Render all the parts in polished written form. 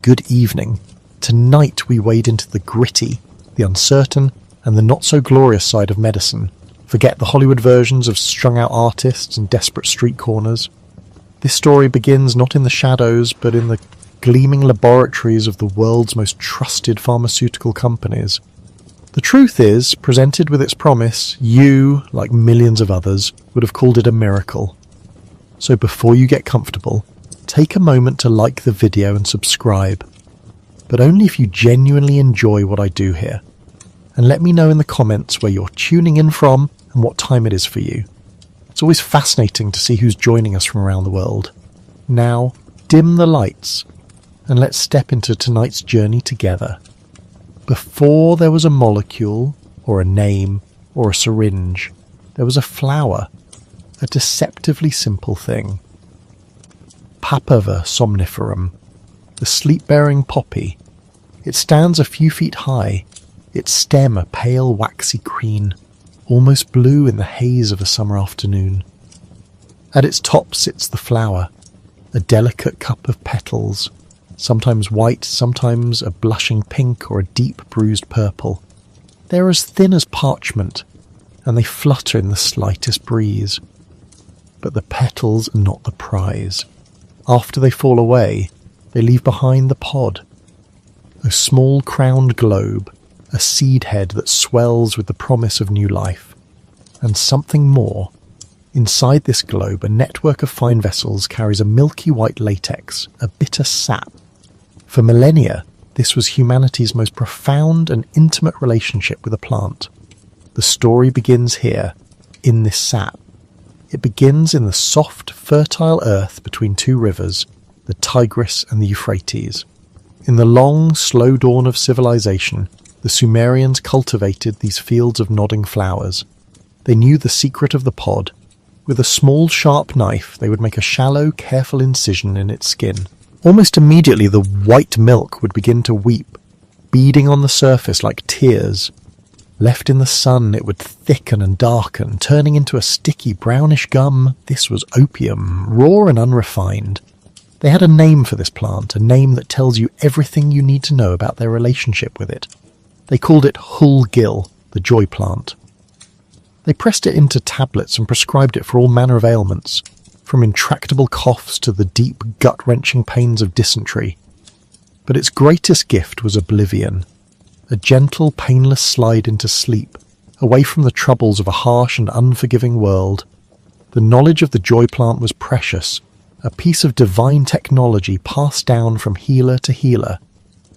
Good evening. Tonight we wade into the gritty, the uncertain, and the not-so-glorious side of medicine. Forget the Hollywood versions of strung-out artists and desperate street corners. This story begins not in the shadows, but in the gleaming laboratories of the world's most trusted pharmaceutical companies. The truth is, presented with its promise, you, like millions of others, would have called it a miracle. So before you get comfortable, take a moment to like the video and subscribe, but only if you genuinely enjoy what I do here. And let me know in the comments where you're tuning in from and what time it is for you. It's always fascinating to see who's joining us from around the world. Now, dim the lights, and let's step into tonight's journey together. Before there was a molecule, or a name, or a syringe, there was a flower, a deceptively simple thing. Papaver somniferum, the sleep-bearing poppy. It stands a few feet high, its stem a pale waxy green, almost blue in the haze of a summer afternoon. At its top sits the flower, a delicate cup of petals, sometimes white, sometimes a blushing pink or a deep bruised purple. They're as thin as parchment, and they flutter in the slightest breeze. But the petals are not the prize. After they fall away, they leave behind the pod, a small crowned globe, a seed head that swells with the promise of new life. And something more. Inside this globe, a network of fine vessels carries a milky white latex, a bitter sap. For millennia, this was humanity's most profound and intimate relationship with a plant. The story begins here, in this sap. It begins in the soft, fertile earth between two rivers, the Tigris and the Euphrates. In the long, slow dawn of civilization, the Sumerians cultivated these fields of nodding flowers. They knew the secret of the pod. With a small, sharp knife, they would make a shallow, careful incision in its skin. Almost immediately, the white milk would begin to weep, beading on the surface like tears. Left in the sun, it would thicken and darken, turning into a sticky brownish gum. This was opium, raw and unrefined. They had a name for this plant, a name that tells you everything you need to know about their relationship with it. They called it Hull Gil, the joy plant. They pressed it into tablets and prescribed it for all manner of ailments, from intractable coughs to the deep, gut-wrenching pains of dysentery. But its greatest gift was oblivion. A gentle, painless slide into sleep, away from the troubles of a harsh and unforgiving world. The knowledge of the joy plant was precious, a piece of divine technology passed down from healer to healer.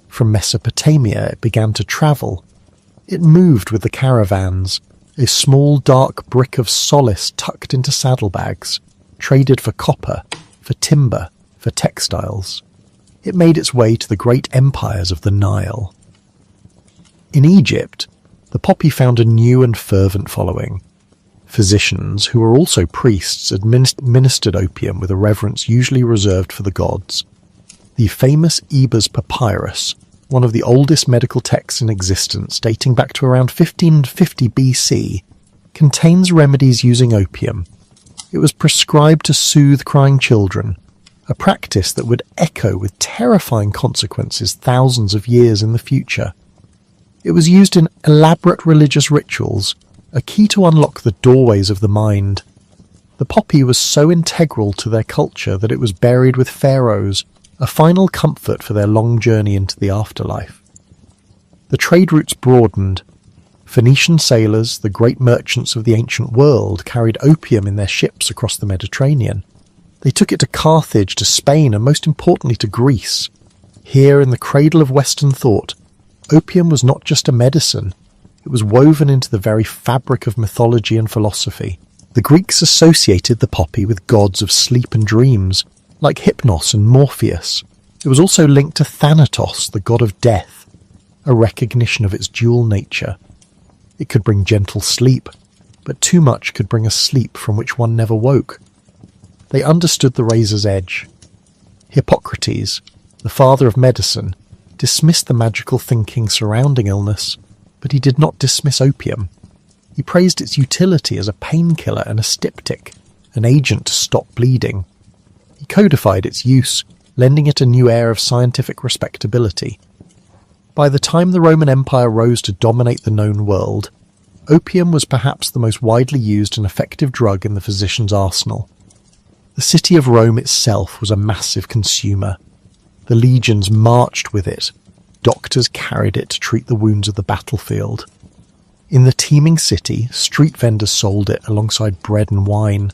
From Mesopotamia it began to travel. It moved with the caravans, a small dark brick of solace tucked into saddlebags, traded for copper, for timber, for textiles. It made its way to the great empires of the Nile. In Egypt, the poppy found a new and fervent following. Physicians, who were also priests, administered opium with a reverence usually reserved for the gods. The famous Ebers Papyrus, one of the oldest medical texts in existence dating back to around 1550 BC, contains remedies using opium. It was prescribed to soothe crying children, a practice that would echo with terrifying consequences thousands of years in the future. It was used in elaborate religious rituals, a key to unlock the doorways of the mind. The poppy was so integral to their culture that it was buried with pharaohs, a final comfort for their long journey into the afterlife. The trade routes broadened. Phoenician sailors, the great merchants of the ancient world, carried opium in their ships across the Mediterranean. They took it to Carthage, to Spain, and most importantly to Greece. Here, in the cradle of Western thought, opium was not just a medicine, it was woven into the very fabric of mythology and philosophy. The Greeks associated the poppy with gods of sleep and dreams, like Hypnos and Morpheus. It was also linked to Thanatos, the god of death, a recognition of its dual nature. It could bring gentle sleep, but too much could bring a sleep from which one never woke. They understood the razor's edge. Hippocrates, the father of medicine, dismissed the magical thinking surrounding illness, but he did not dismiss opium. He praised its utility as a painkiller and a styptic, an agent to stop bleeding. He codified its use, lending it a new air of scientific respectability. By the time the Roman Empire rose to dominate the known world, opium was perhaps the most widely used and effective drug in the physician's arsenal. The city of Rome itself was a massive consumer. The legions marched with it. Doctors carried it to treat the wounds of the battlefield. In the teeming city, street vendors sold it alongside bread and wine.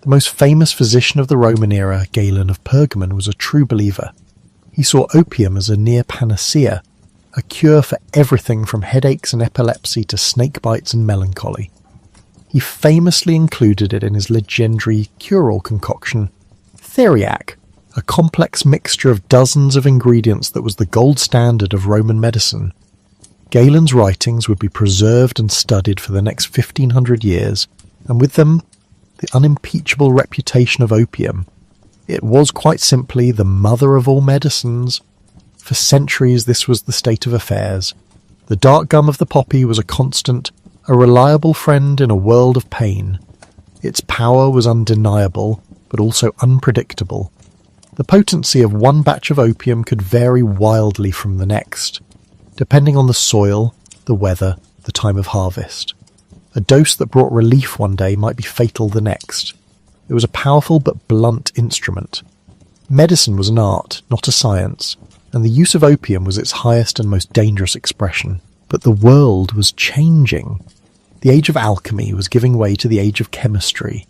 The most famous physician of the Roman era, Galen of Pergamon, was a true believer. He saw opium as a near panacea, a cure for everything from headaches and epilepsy to snake bites and melancholy. He famously included it in his legendary cure-all concoction, theriac, a complex mixture of dozens of ingredients that was the gold standard of Roman medicine. Galen's writings would be preserved and studied for the next 1500 years, and with them, the unimpeachable reputation of opium. It was quite simply the mother of all medicines. For centuries this was the state of affairs. The dark gum of the poppy was a constant, a reliable friend in a world of pain. Its power was undeniable, but also unpredictable. The potency of one batch of opium could vary wildly from the next, depending on the soil, the weather, the time of harvest. A dose that brought relief one day might be fatal the next. It was a powerful but blunt instrument. Medicine was an art, not a science, and the use of opium was its highest and most dangerous expression. But the world was changing. The age of alchemy was giving way to the age of chemistry.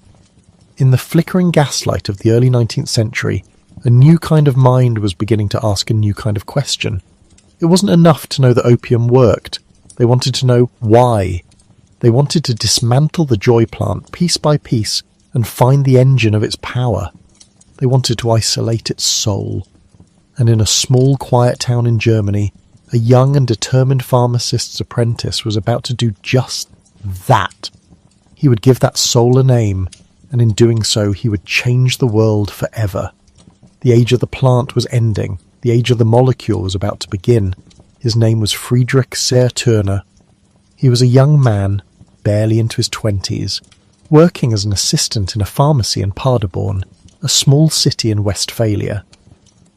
In the flickering gaslight of the early 19th century, a new kind of mind was beginning to ask a new kind of question. It wasn't enough to know that opium worked. They wanted to know why. They wanted to dismantle the joy plant piece by piece and find the engine of its power. They wanted to isolate its soul. And in a small, quiet town in Germany, a young and determined pharmacist's apprentice was about to do just that. He would give that soul a name, and in doing so he would change the world forever. The age of the plant was ending. The age of the molecule was about to begin. His name was Friedrich Serturner. He was a young man, barely into his 20s, working as an assistant in a pharmacy in Paderborn, a small city in Westphalia.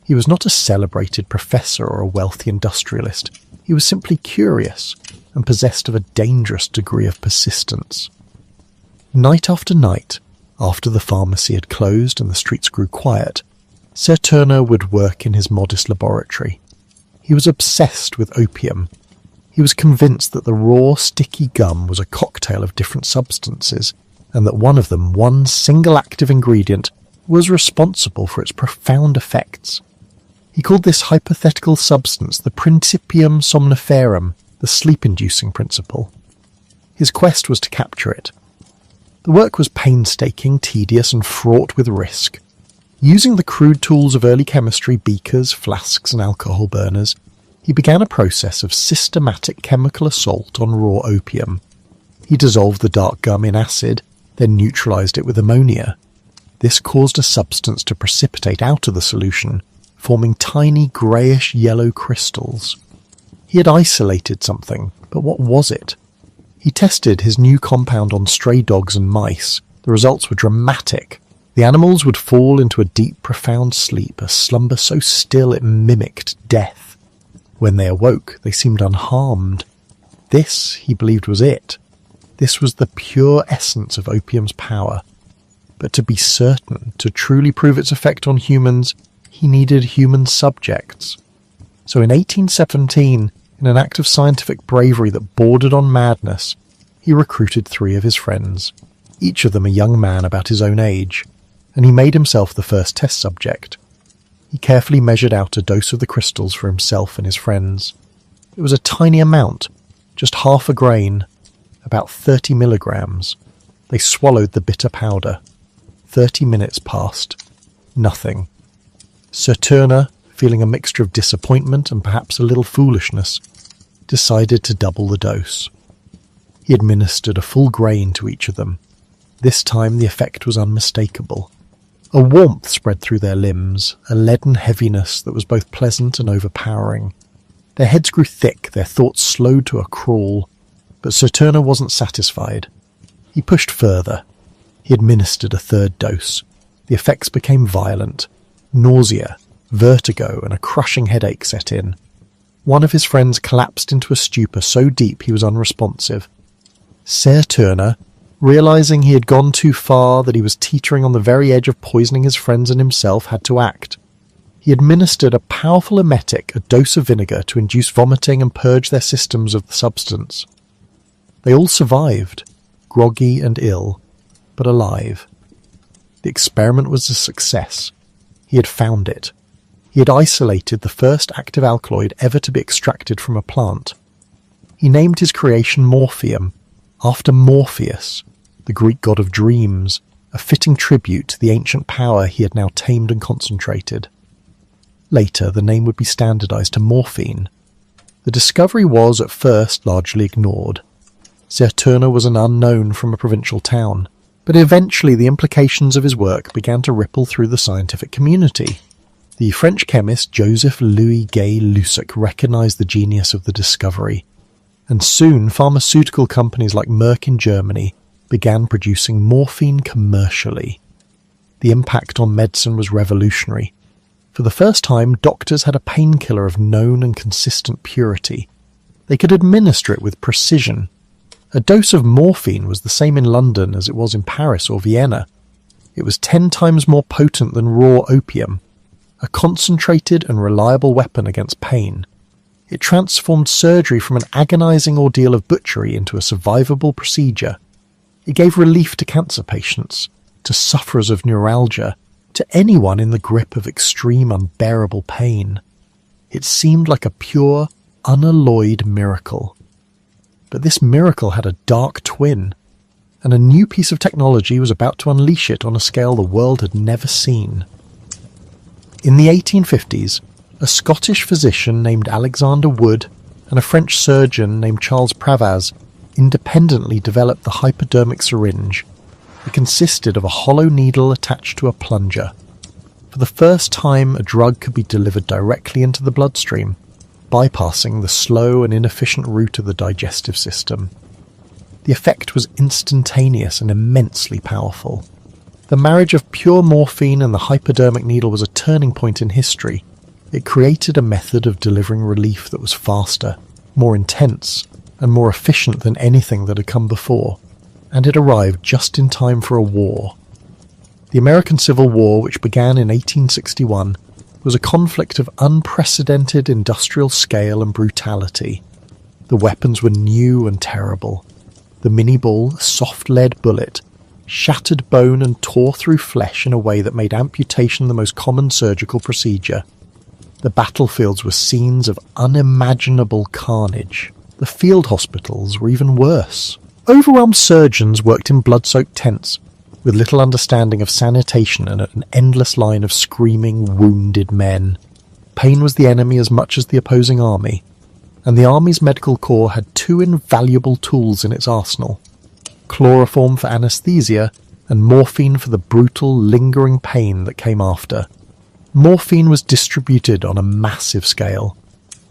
He was not a celebrated professor or a wealthy industrialist. He was simply curious and possessed of a dangerous degree of persistence. Night after night, after the pharmacy had closed and the streets grew quiet, Serturner would work in his modest laboratory. He was obsessed with opium. He was convinced that the raw, sticky gum was a cocktail of different substances, and that one of them, one single active ingredient, was responsible for its profound effects. He called this hypothetical substance the principium somniferum, the sleep-inducing principle. His quest was to capture it. The work was painstaking, tedious, and fraught with risk. Using the crude tools of early chemistry, beakers, flasks, and alcohol burners, he began a process of systematic chemical assault on raw opium. He dissolved the dark gum in acid, then neutralized it with ammonia. This caused a substance to precipitate out of the solution, forming tiny greyish-yellow crystals. He had isolated something, but what was it? He tested his new compound on stray dogs and mice. The results were dramatic. The animals would fall into a deep, profound sleep, a slumber so still it mimicked death. When they awoke, they seemed unharmed. This, he believed, was it. This was the pure essence of opium's power. But to be certain, to truly prove its effect on humans, he needed human subjects. So in 1817, in an act of scientific bravery that bordered on madness, he recruited 3 of his friends, each of them a young man about his own age, and he made himself the first test subject. He carefully measured out a dose of the crystals for himself and his friends. It was a tiny amount, just half a grain, about 30 milligrams. They swallowed the bitter powder. 30 minutes passed. Nothing. Serturner, feeling a mixture of disappointment and perhaps a little foolishness, decided to double the dose. He administered a full grain to each of them. This time the effect was unmistakable. A warmth spread through their limbs, a leaden heaviness that was both pleasant and overpowering. Their heads grew thick, their thoughts slowed to a crawl. But Serturner wasn't satisfied. He pushed further. He administered a 3rd dose. The effects became violent. Nausea, Vertigo and a crushing headache set in. One of his friends collapsed into a stupor so deep he was unresponsive. Ser Turner, realizing he had gone too far, that he was teetering on the very edge of poisoning his friends and himself, had to act. He administered a powerful emetic, a dose of vinegar, to induce vomiting and purge their systems of the substance. They all survived, groggy and ill, but alive. The experiment was a success. He had found it. He had isolated the first active alkaloid ever to be extracted from a plant. He named his creation morphium, after Morpheus, the Greek god of dreams, a fitting tribute to the ancient power he had now tamed and concentrated. Later, the name would be standardized to morphine. The discovery was, at first, largely ignored. Ser Turner was an unknown from a provincial town, but eventually the implications of his work began to ripple through the scientific community. The French chemist Joseph-Louis Gay-Lussac recognized the genius of the discovery, and soon pharmaceutical companies like Merck in Germany began producing morphine commercially. The impact on medicine was revolutionary. For the first time, doctors had a painkiller of known and consistent purity. They could administer it with precision. A dose of morphine was the same in London as it was in Paris or Vienna. It was 10 times more potent than raw opium, a concentrated and reliable weapon against pain. It transformed surgery from an agonizing ordeal of butchery into a survivable procedure. It gave relief to cancer patients, to sufferers of neuralgia, to anyone in the grip of extreme unbearable pain. It seemed like a pure, unalloyed miracle. But this miracle had a dark twin, and a new piece of technology was about to unleash it on a scale the world had never seen. In the 1850s, a Scottish physician named Alexander Wood and a French surgeon named Charles Pravaz independently developed the hypodermic syringe. It consisted of a hollow needle attached to a plunger. For the first time, a drug could be delivered directly into the bloodstream, bypassing the slow and inefficient route of the digestive system. The effect was instantaneous and immensely powerful. The marriage of pure morphine and the hypodermic needle was a turning point in history. It created a method of delivering relief that was faster, more intense, and more efficient than anything that had come before, and it arrived just in time for a war. The American Civil War, which began in 1861, was a conflict of unprecedented industrial scale and brutality. The weapons were new and terrible. The mini-ball, a soft lead bullet, shattered bone and tore through flesh in a way that made amputation the most common surgical procedure. The battlefields were scenes of unimaginable carnage. The field hospitals were even worse. Overwhelmed surgeons worked in blood-soaked tents, with little understanding of sanitation and an endless line of screaming, wounded men. Pain was the enemy as much as the opposing army, and the Army's medical corps had 2 invaluable tools in its arsenal: chloroform for anesthesia and morphine for the brutal, lingering pain that came after. Morphine was distributed on a massive scale.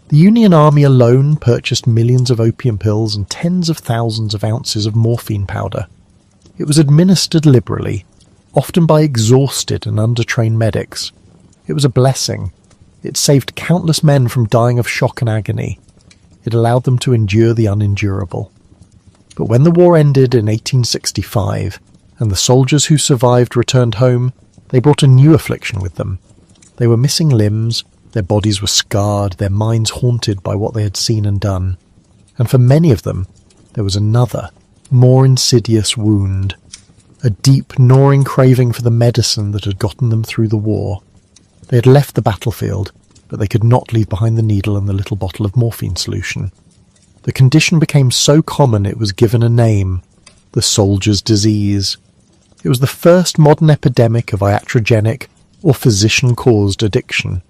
The Union Army alone purchased millions of opium pills and tens of thousands of ounces of morphine powder. It was administered liberally, often by exhausted and undertrained medics. It was a blessing. It saved countless men from dying of shock and agony. It allowed them to endure the unendurable. But when the war ended in 1865, and the soldiers who survived returned home, they brought a new affliction with them. They were missing limbs, their bodies were scarred, their minds haunted by what they had seen and done. And for many of them, there was another, more insidious wound. A deep, gnawing craving for the medicine that had gotten them through the war. They had left the battlefield, but they could not leave behind the needle and the little bottle of morphine solution. The condition became so common it was given a name: the soldier's disease. It was the first modern epidemic of iatrogenic or physician-caused addiction.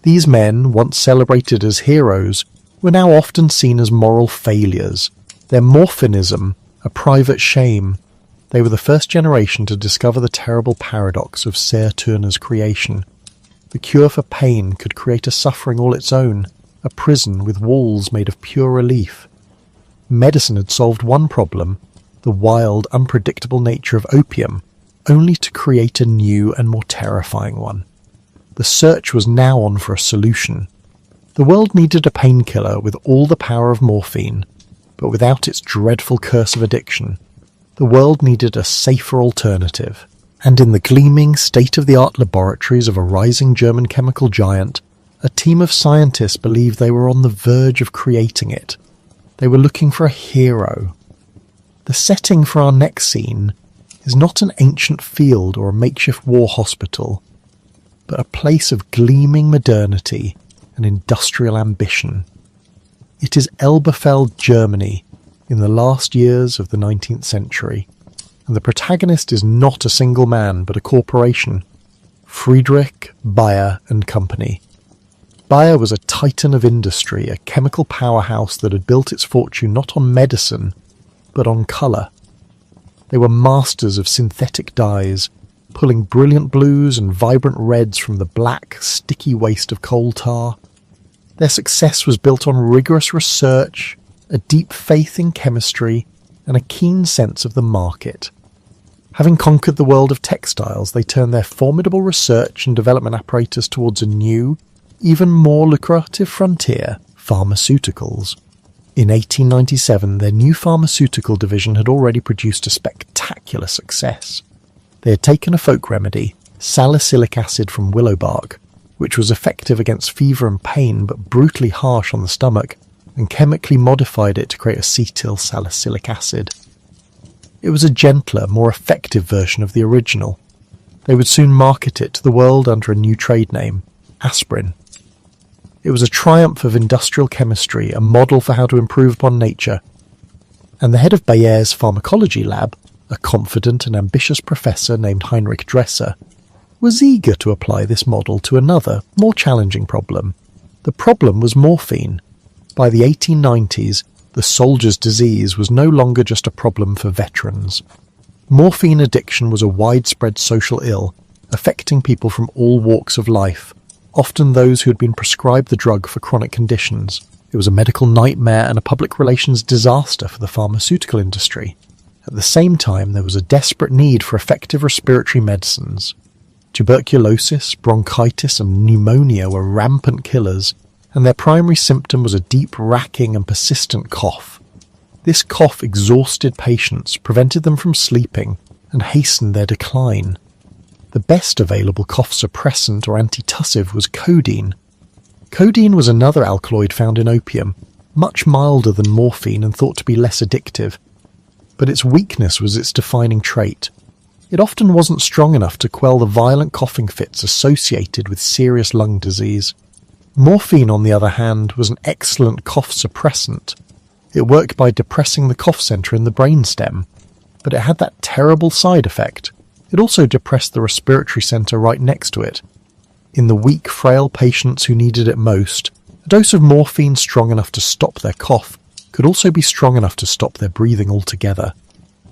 These men, once celebrated as heroes, were now often seen as moral failures, their morphinism a private shame. They were the first generation to discover the terrible paradox of Ser Turner's creation. The cure for pain could create a suffering all its own, a prison with walls made of pure relief. Medicine had solved one problem, the wild, unpredictable nature of opium, only to create a new and more terrifying one. The search was now on for a solution. The world needed a painkiller with all the power of morphine, but without its dreadful curse of addiction. The world needed a safer alternative. And in the gleaming, state-of-the-art laboratories of a rising German chemical giant, a team of scientists believed they were on the verge of creating it. They were looking for a hero. The setting for our next scene is not an ancient field or a makeshift war hospital, but a place of gleaming modernity and industrial ambition. It is Elberfeld, Germany, in the last years of the 19th century, and the protagonist is not a single man but a corporation, Friedrich Bayer and Company. Bayer was a titan of industry, a chemical powerhouse that had built its fortune not on medicine, but on colour. They were masters of synthetic dyes, pulling brilliant blues and vibrant reds from the black, sticky waste of coal tar. Their success was built on rigorous research, a deep faith in chemistry, and a keen sense of the market. Having conquered the world of textiles, they turned their formidable research and development apparatus towards a new, even more lucrative frontier, pharmaceuticals. In 1897, their new pharmaceutical division had already produced a spectacular success. They had taken a folk remedy, salicylic acid from willow bark, which was effective against fever and pain but brutally harsh on the stomach, and chemically modified it to create acetyl salicylic acid. It was a gentler, more effective version of the original. They would soon market it to the world under a new trade name, aspirin. It was a triumph of industrial chemistry, a model for how to improve upon nature. And the head of Bayer's pharmacology lab, a confident and ambitious professor named Heinrich Dresser, was eager to apply this model to another, more challenging problem. The problem was morphine. By the 1890s, the soldier's disease was no longer just a problem for veterans. Morphine addiction was a widespread social ill, affecting people from all walks of life, often those who had been prescribed the drug for chronic conditions. It was a medical nightmare and a public relations disaster for the pharmaceutical industry. At the same time, there was a desperate need for effective respiratory medicines. Tuberculosis, bronchitis, and pneumonia were rampant killers, and their primary symptom was a deep, racking and persistent cough. This cough exhausted patients, prevented them from sleeping, and hastened their decline. The best available cough suppressant or antitussive was codeine. Codeine was another alkaloid found in opium, much milder than morphine and thought to be less addictive. But its weakness was its defining trait. It often wasn't strong enough to quell the violent coughing fits associated with serious lung disease. Morphine, on the other hand, was an excellent cough suppressant. It worked by depressing the cough centre in the brainstem, but it had that terrible side effect. It also depressed the respiratory centre right next to it. In the weak, frail patients who needed it most, a dose of morphine strong enough to stop their cough could also be strong enough to stop their breathing altogether.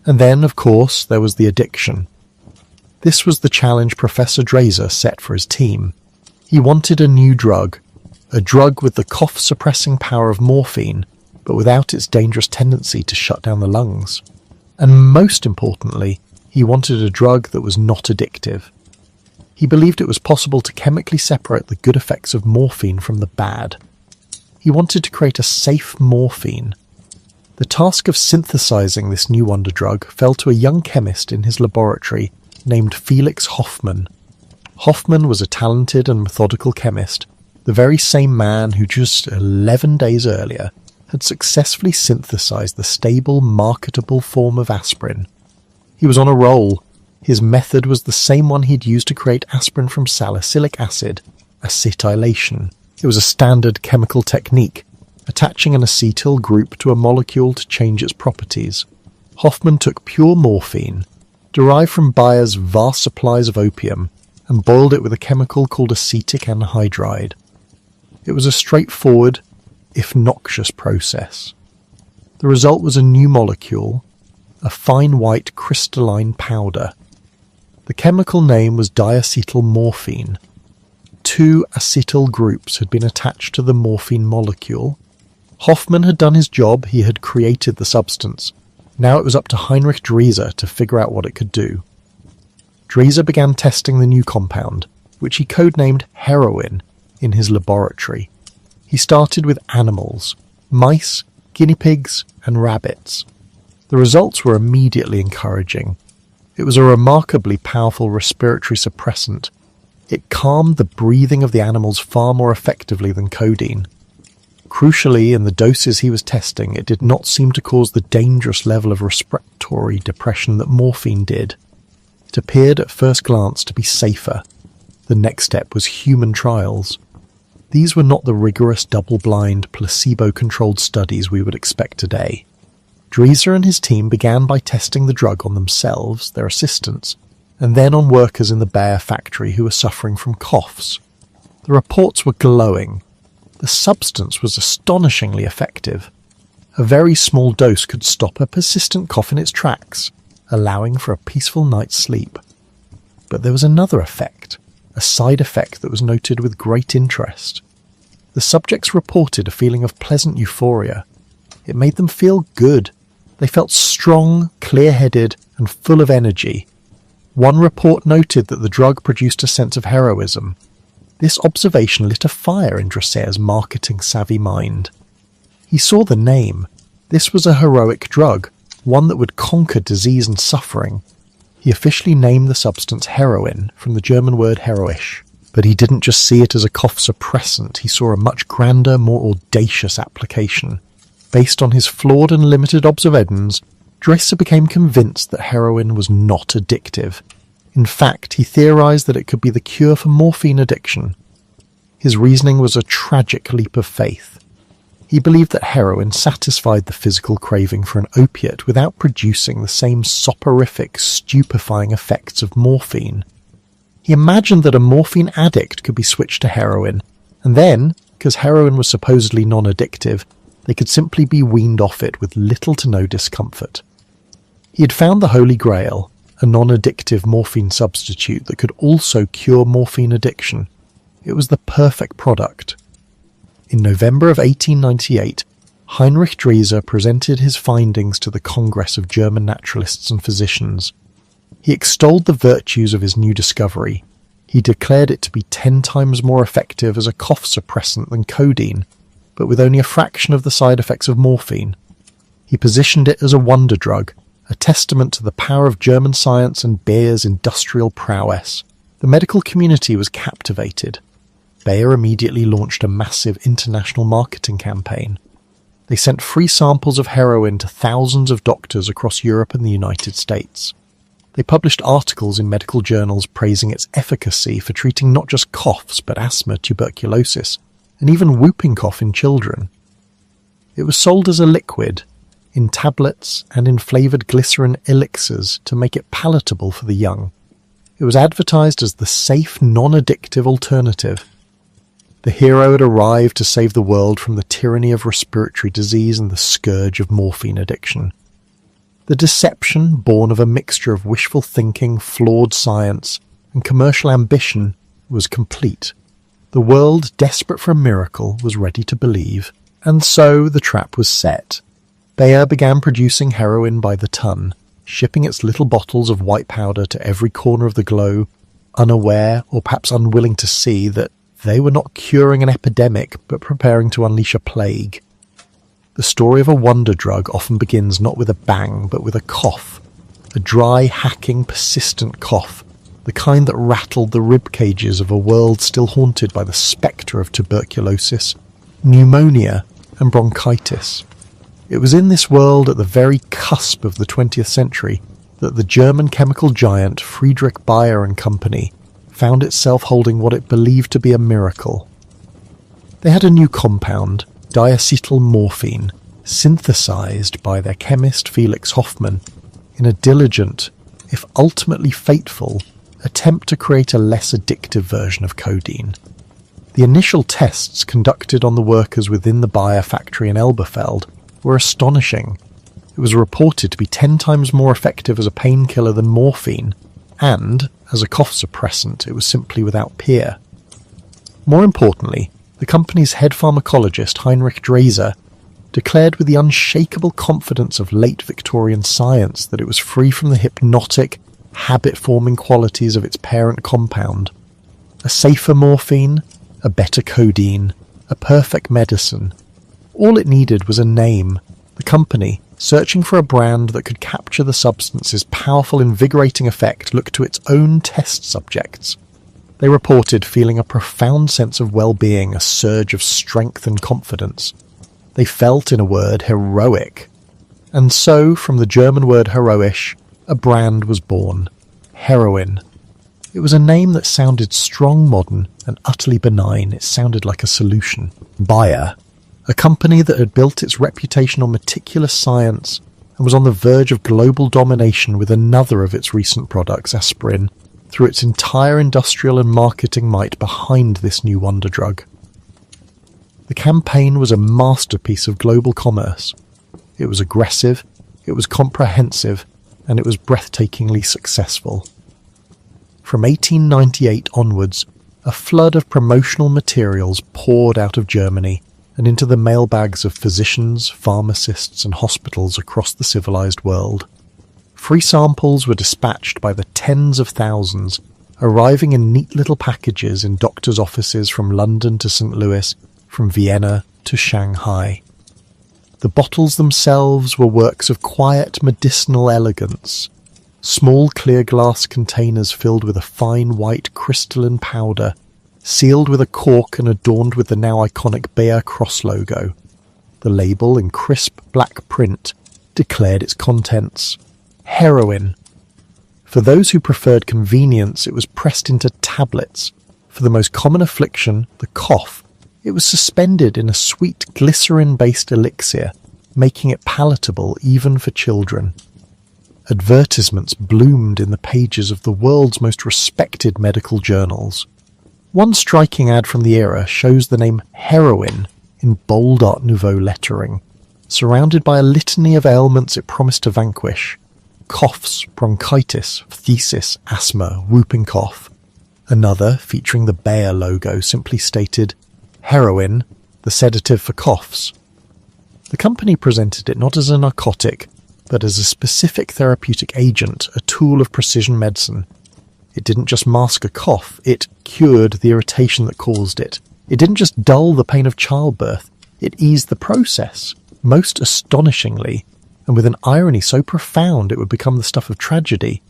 And then, of course, there was the addiction. This was the challenge Professor Dresser set for his team. He wanted a new drug, a drug with the cough-suppressing power of morphine, but without its dangerous tendency to shut down the lungs. And most importantly, he wanted a drug that was not addictive. He believed it was possible to chemically separate the good effects of morphine from the bad. He wanted to create a safe morphine. The task of synthesizing this new wonder drug fell to a young chemist in his laboratory named Felix Hoffmann. Hoffmann was a talented and methodical chemist, the very same man who just 11 days earlier had successfully synthesized the stable, marketable form of aspirin. He was on a roll. His method was the same one he'd used to create aspirin from salicylic acid, acetylation. It was a standard chemical technique, attaching an acetyl group to a molecule to change its properties. Hoffmann took pure morphine, derived from Bayer's vast supplies of opium, and boiled it with a chemical called acetic anhydride. It was a straightforward, if noxious, process. The result was a new molecule, a fine white crystalline powder. The chemical name was diacetyl morphine. 2 acetyl groups had been attached to the morphine molecule. Hoffmann had done his job, he had created the substance. Now it was up to Heinrich Dresser to figure out what it could do. Dresser began testing the new compound, which he codenamed Heroin, in his laboratory. He started with animals, mice, guinea pigs, and rabbits. The results were immediately encouraging. It was a remarkably powerful respiratory suppressant. It calmed the breathing of the animals far more effectively than codeine. Crucially, in the doses he was testing, it did not seem to cause the dangerous level of respiratory depression that morphine did. It appeared at first glance to be safer. The next step was human trials. These were not the rigorous double-blind, placebo-controlled studies we would expect today. Dreser and his team began by testing the drug on themselves, their assistants, and then on workers in the Bayer factory who were suffering from coughs. The reports were glowing. The substance was astonishingly effective. A very small dose could stop a persistent cough in its tracks, allowing for a peaceful night's sleep. But there was another effect, a side effect that was noted with great interest. The subjects reported a feeling of pleasant euphoria. It made them feel good. They felt strong, clear-headed, and full of energy. One report noted that the drug produced a sense of heroism. This observation lit a fire in Dreser's marketing-savvy mind. He saw the name. This was a heroic drug, one that would conquer disease and suffering. He officially named the substance heroin, from the German word heroisch. But he didn't just see it as a cough suppressant, he saw a much grander, more audacious application. Based on his flawed and limited observations, Dreser became convinced that heroin was not addictive. In fact, he theorized that it could be the cure for morphine addiction. His reasoning was a tragic leap of faith. He believed that heroin satisfied the physical craving for an opiate without producing the same soporific, stupefying effects of morphine. He imagined that a morphine addict could be switched to heroin, and then, because heroin was supposedly non-addictive, they could simply be weaned off it with little to no discomfort. He had found the Holy Grail, a non-addictive morphine substitute that could also cure morphine addiction. It was the perfect product. In November of 1898, Heinrich Dreser presented his findings to the Congress of German Naturalists and Physicians. He extolled the virtues of his new discovery. He declared it to be 10 times more effective as a cough suppressant than codeine, but with only a fraction of the side effects of morphine. He positioned it as a wonder drug, a testament to the power of German science and Bayer's industrial prowess. The medical community was captivated. Bayer immediately launched a massive international marketing campaign. They sent free samples of heroin to thousands of doctors across Europe and the United States. They published articles in medical journals praising its efficacy for treating not just coughs but asthma, tuberculosis, and even whooping cough in children. It was sold as a liquid, in tablets and in flavoured glycerin elixirs to make it palatable for the young. It was advertised as the safe, non-addictive alternative. The hero had arrived to save the world from the tyranny of respiratory disease and the scourge of morphine addiction. The deception, born of a mixture of wishful thinking, flawed science, and commercial ambition, was complete. The world, desperate for a miracle, was ready to believe, and so the trap was set. Bayer began producing heroin by the ton, shipping its little bottles of white powder to every corner of the globe, unaware or perhaps unwilling to see that they were not curing an epidemic but preparing to unleash a plague. The story of a wonder drug often begins not with a bang but with a cough, a dry, hacking, persistent cough, the kind that rattled the rib cages of a world still haunted by the spectre of tuberculosis, pneumonia, and bronchitis. It was in this world at the very cusp of the 20th century that the German chemical giant Friedrich Bayer and Company found itself holding what it believed to be a miracle. They had a new compound, diacetyl morphine, synthesized by their chemist Felix Hoffmann in a diligent, if ultimately fateful, attempt to create a less addictive version of codeine. The initial tests conducted on the workers within the Bayer factory in Elberfeld were astonishing. It was reported to be 10 times more effective as a painkiller than morphine, and, as a cough suppressant, it was simply without peer. More importantly, the company's head pharmacologist, Heinrich Dreser, declared with the unshakable confidence of late Victorian science that it was free from the hypnotic, habit-forming qualities of its parent compound. A safer morphine, a better codeine, a perfect medicine. All it needed was a name, the company, searching for a brand that could capture the substance's powerful, invigorating effect, looked to its own test subjects. They reported feeling a profound sense of well-being, a surge of strength and confidence. They felt, in a word, heroic. And so, from the German word heroisch, a brand was born. Heroin. It was a name that sounded strong, modern, and utterly benign. It sounded like a solution. Bayer, a company that had built its reputation on meticulous science and was on the verge of global domination with another of its recent products, aspirin, threw its entire industrial and marketing might behind this new wonder drug. The campaign was a masterpiece of global commerce. It was aggressive, it was comprehensive, and it was breathtakingly successful. From 1898 onwards, a flood of promotional materials poured out of Germany and into the mailbags of physicians, pharmacists, and hospitals across the civilized world. Free samples were dispatched by the tens of thousands, arriving in neat little packages in doctors' offices from London to St. Louis, from Vienna to Shanghai. The bottles themselves were works of quiet medicinal elegance, small clear glass containers filled with a fine white crystalline powder, sealed with a cork and adorned with the now iconic Bayer cross logo. The label, in crisp black print, declared its contents: heroin. For those who preferred convenience, it was pressed into tablets. For the most common affliction, the cough, it was suspended in a sweet glycerin-based elixir, making it palatable even for children. Advertisements bloomed in the pages of the world's most respected medical journals. One striking ad from the era shows the name Heroin in bold Art Nouveau lettering, surrounded by a litany of ailments it promised to vanquish: coughs, bronchitis, phthisis, asthma, whooping cough. Another, featuring the Bayer logo, simply stated, Heroin, the sedative for coughs. The company presented it not as a narcotic, but as a specific therapeutic agent, a tool of precision medicine. It didn't just mask a cough, it cured the irritation that caused it. It didn't just dull the pain of childbirth, it eased the process. Most astonishingly, and with an irony so profound it would become the stuff of tragedy,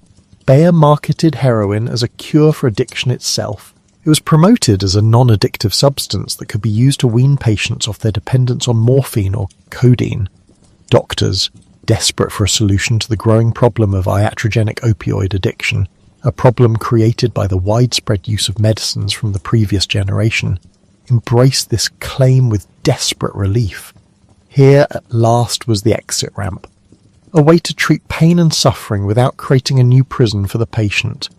Bayer marketed heroin as a cure for addiction itself. It was promoted as a non-addictive substance that could be used to wean patients off their dependence on morphine or codeine. Doctors, desperate for a solution to the growing problem of iatrogenic opioid addiction, a problem created by the widespread use of medicines from the previous generation, embraced this claim with desperate relief. Here at last was the exit ramp, a way to treat pain and suffering without creating a new prison for the patient.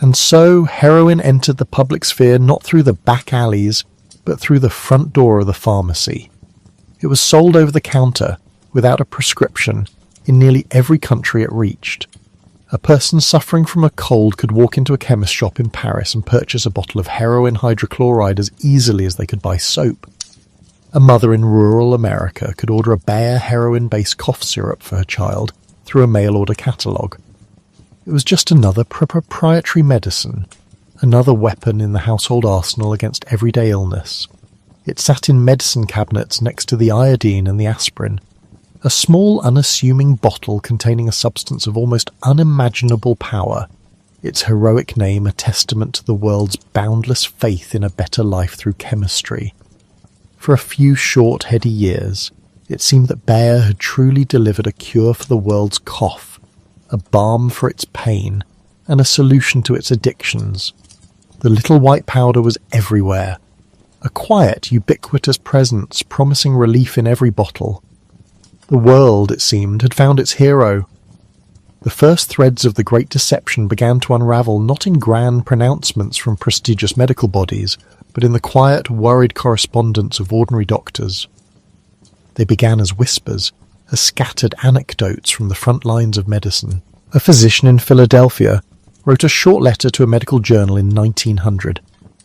And so heroin entered the public sphere not through the back alleys, but through the front door of the pharmacy. It was sold over the counter, without a prescription, in nearly every country it reached. A person suffering from a cold could walk into a chemist shop in Paris and purchase a bottle of heroin hydrochloride as easily as they could buy soap. A mother in rural America could order a Bayer heroin-based cough syrup for her child through a mail-order catalogue. It was just another proprietary medicine, another weapon in the household arsenal against everyday illness. It sat in medicine cabinets next to the iodine and the aspirin, a small, unassuming bottle containing a substance of almost unimaginable power, its heroic name a testament to the world's boundless faith in a better life through chemistry. For a few short, heady years, it seemed that Bayer had truly delivered a cure for the world's cough, a balm for its pain, and a solution to its addictions. The little white powder was everywhere, a quiet, ubiquitous presence promising relief in every bottle. The world, it seemed, had found its hero. The first threads of the Great Deception began to unravel not in grand pronouncements from prestigious medical bodies, but in the quiet, worried correspondence of ordinary doctors. They began as whispers, as scattered anecdotes from the front lines of medicine. A physician in Philadelphia wrote a short letter to a medical journal in 1900,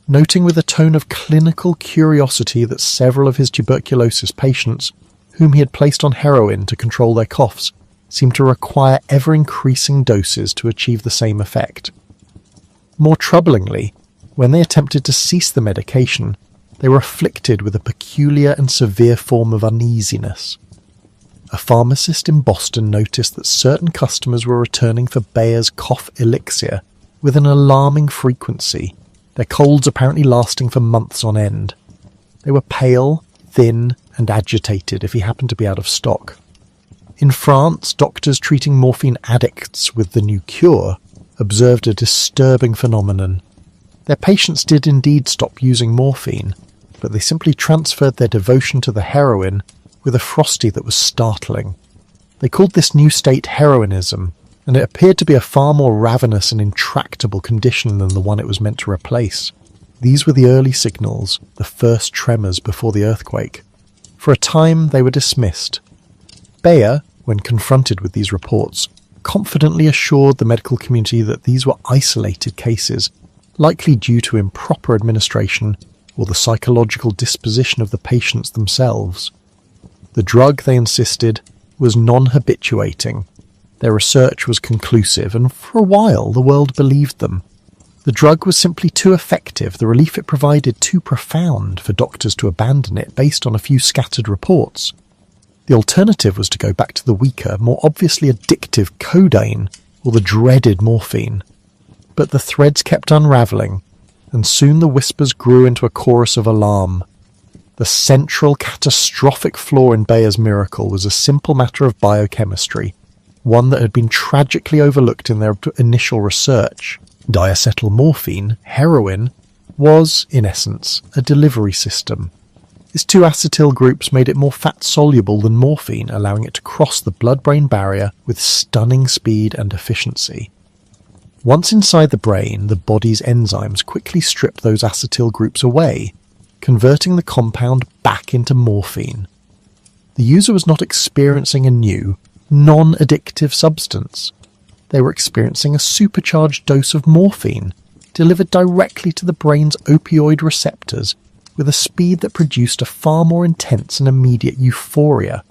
noting with a tone of clinical curiosity that several of his tuberculosis patients, whom he had placed on heroin to control their coughs, seemed to require ever-increasing doses to achieve the same effect. More troublingly, When they attempted to cease the medication, they were afflicted with a peculiar and severe form of uneasiness. A pharmacist in Boston noticed that certain customers were returning for Bayer's cough elixir with an alarming frequency, their colds apparently lasting for months on end. They were pale, thin, and agitated if he happened to be out of stock. In France, doctors treating morphine addicts with the new cure observed a disturbing phenomenon. Their patients did indeed stop using morphine, but they simply transferred their devotion to the heroin with a frosty that was startling. They called this new state heroinism, and it appeared to be a far more ravenous and intractable condition than the one it was meant to replace. These were the early signals, the first tremors before the earthquake. For a time they were dismissed. Bayer, when confronted with these reports, confidently assured the medical community that these were isolated cases, likely due to improper administration or the psychological disposition of the patients themselves. The drug, they insisted, was non-habituating. Their research was conclusive, and for a while the world believed them. The drug was simply too effective, the relief it provided too profound for doctors to abandon it based on a few scattered reports. The alternative was to go back to the weaker, more obviously addictive codeine or the dreaded morphine. But the threads kept unravelling, and soon the whispers grew into a chorus of alarm. The central catastrophic flaw in Bayer's miracle was a simple matter of biochemistry, one that had been tragically overlooked in their initial research. Diacetylmorphine, heroin, was, in essence, a delivery system. Its two acetyl groups made it more fat-soluble than morphine, allowing it to cross the blood-brain barrier with stunning speed and efficiency. Once inside the brain, the body's enzymes quickly stripped those acetyl groups away, converting the compound back into morphine. The user was not experiencing a new, non-addictive substance. They were experiencing a supercharged dose of morphine, delivered directly to the brain's opioid receptors with a speed that produced a far more intense and immediate euphoria.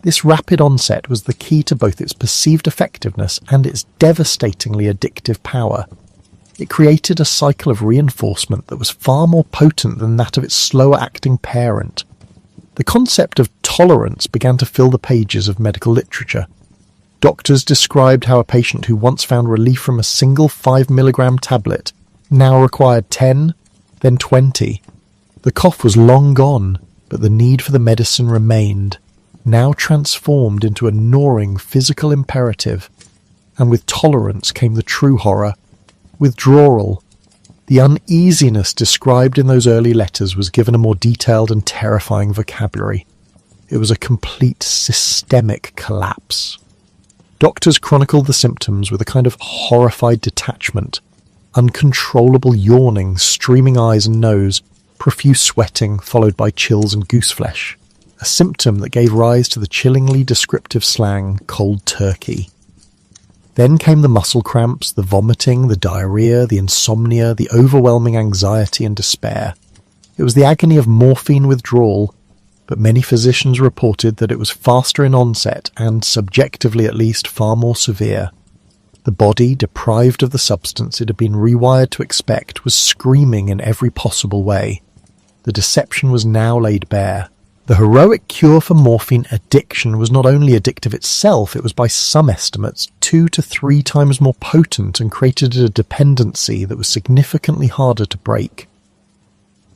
This rapid onset was the key to both its perceived effectiveness and its devastatingly addictive power. It created a cycle of reinforcement that was far more potent than that of its slower-acting parent. The concept of tolerance began to fill the pages of medical literature. Doctors described how a patient who once found relief from a single 5 mg tablet now required 10, then 20. The cough was long gone, but the need for the medicine remained, now transformed into a gnawing physical imperative. And with tolerance came the true horror: withdrawal. The uneasiness described in those early letters was given a more detailed and terrifying vocabulary. It was a complete systemic collapse. Doctors chronicled the symptoms with a kind of horrified detachment: uncontrollable yawning, streaming eyes and nose, profuse sweating followed by chills and gooseflesh, a symptom that gave rise to the chillingly descriptive slang cold turkey. Then came the muscle cramps, the vomiting, the diarrhea, the insomnia, the overwhelming anxiety and despair. It was the agony of morphine withdrawal, but many physicians reported that it was faster in onset and, subjectively at least, far more severe. The body, deprived of the substance it had been rewired to expect, was screaming in every possible way. The deception was now laid bare. The heroic cure for morphine addiction was not only addictive itself, it was by some estimates 2 to 3 times more potent and created a dependency that was significantly harder to break.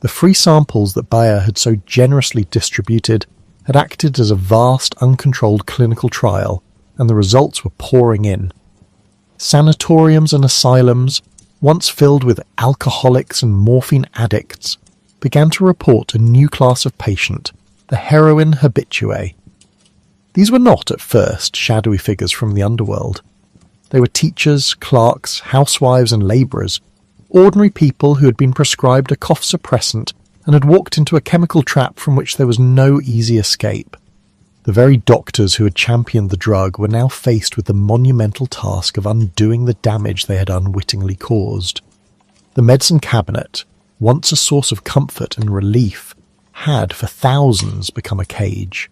The free samples that Bayer had so generously distributed had acted as a vast, uncontrolled clinical trial, and the results were pouring in. Sanatoriums and asylums, once filled with alcoholics and morphine addicts, began to report a new class of patient, the heroin habitué. These were not, at first, shadowy figures from the underworld. They were teachers, clerks, housewives and labourers, ordinary people who had been prescribed a cough suppressant and had walked into a chemical trap from which there was no easy escape. The very doctors who had championed the drug were now faced with the monumental task of undoing the damage they had unwittingly caused. The medicine cabinet, once a source of comfort and relief, had for thousands become a cage.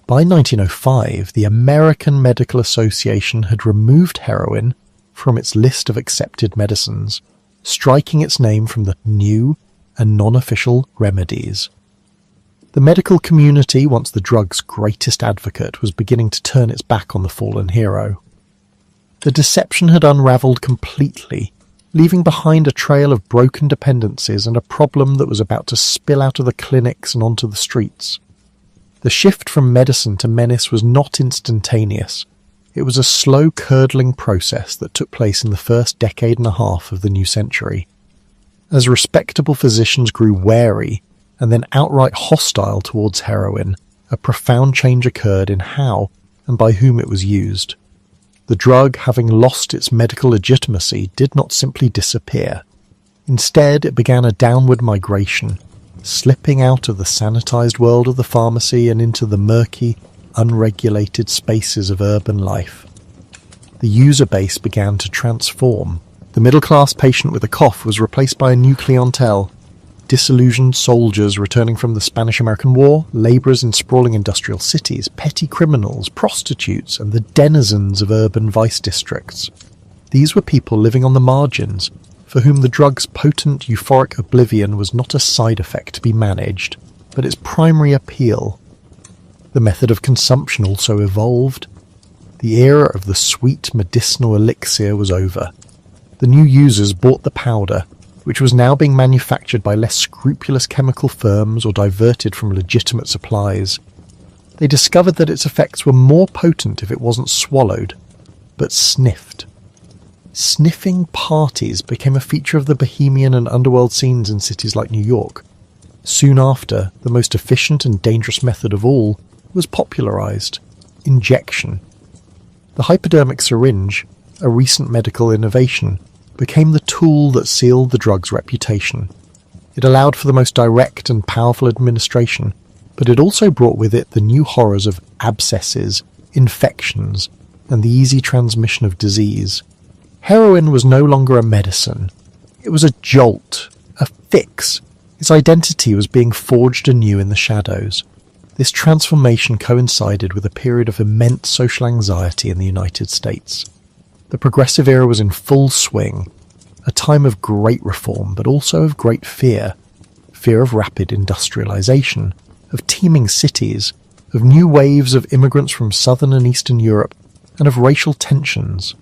By 1905, the American Medical Association had removed heroin from its list of accepted medicines. striking its name from the new and non-official remedies. The medical community, once the drug's greatest advocate, was beginning to turn its back on the fallen hero. The deception had unravelled completely, leaving behind a trail of broken dependencies and a problem that was about to spill out of the clinics and onto the streets. The shift from medicine to menace was not instantaneous. It was a slow, curdling process that took place in the first decade and a half of the new century. As respectable physicians grew wary and then outright hostile towards heroin, a profound change occurred in how and by whom it was used. The drug, having lost its medical legitimacy, did not simply disappear. Instead, it began a downward migration, slipping out of the sanitized world of the pharmacy and into the murky, unregulated spaces of urban life. The user base began to transform. The middle-class patient with a cough was replaced by a new clientele. Disillusioned soldiers returning from the Spanish-American War, labourers in sprawling industrial cities, petty criminals, prostitutes, and the denizens of urban vice districts. These were people living on the margins, for whom the drug's potent euphoric oblivion was not a side effect to be managed, but its primary appeal. The method of consumption also evolved. The era of the sweet medicinal elixir was over. The new users bought the powder, which was now being manufactured by less scrupulous chemical firms or diverted from legitimate supplies. They discovered that its effects were more potent if it wasn't swallowed, but sniffed. Sniffing parties became a feature of the bohemian and underworld scenes in cities like New York. Soon after, the most efficient and dangerous method of all was popularized: injection. The hypodermic syringe, a recent medical innovation, became the tool that sealed the drug's reputation. It allowed for the most direct and powerful administration, but it also brought with it the new horrors of abscesses, infections, and the easy transmission of disease. Heroin was no longer a medicine. It was a jolt, a fix. Its identity was being forged anew in the shadows. This transformation coincided with a period of immense social anxiety in the United States. The progressive era was in full swing, a time of great reform, but also of great fear. Fear of rapid industrialization, of teeming cities, of new waves of immigrants from southern and eastern Europe, and of racial tensions.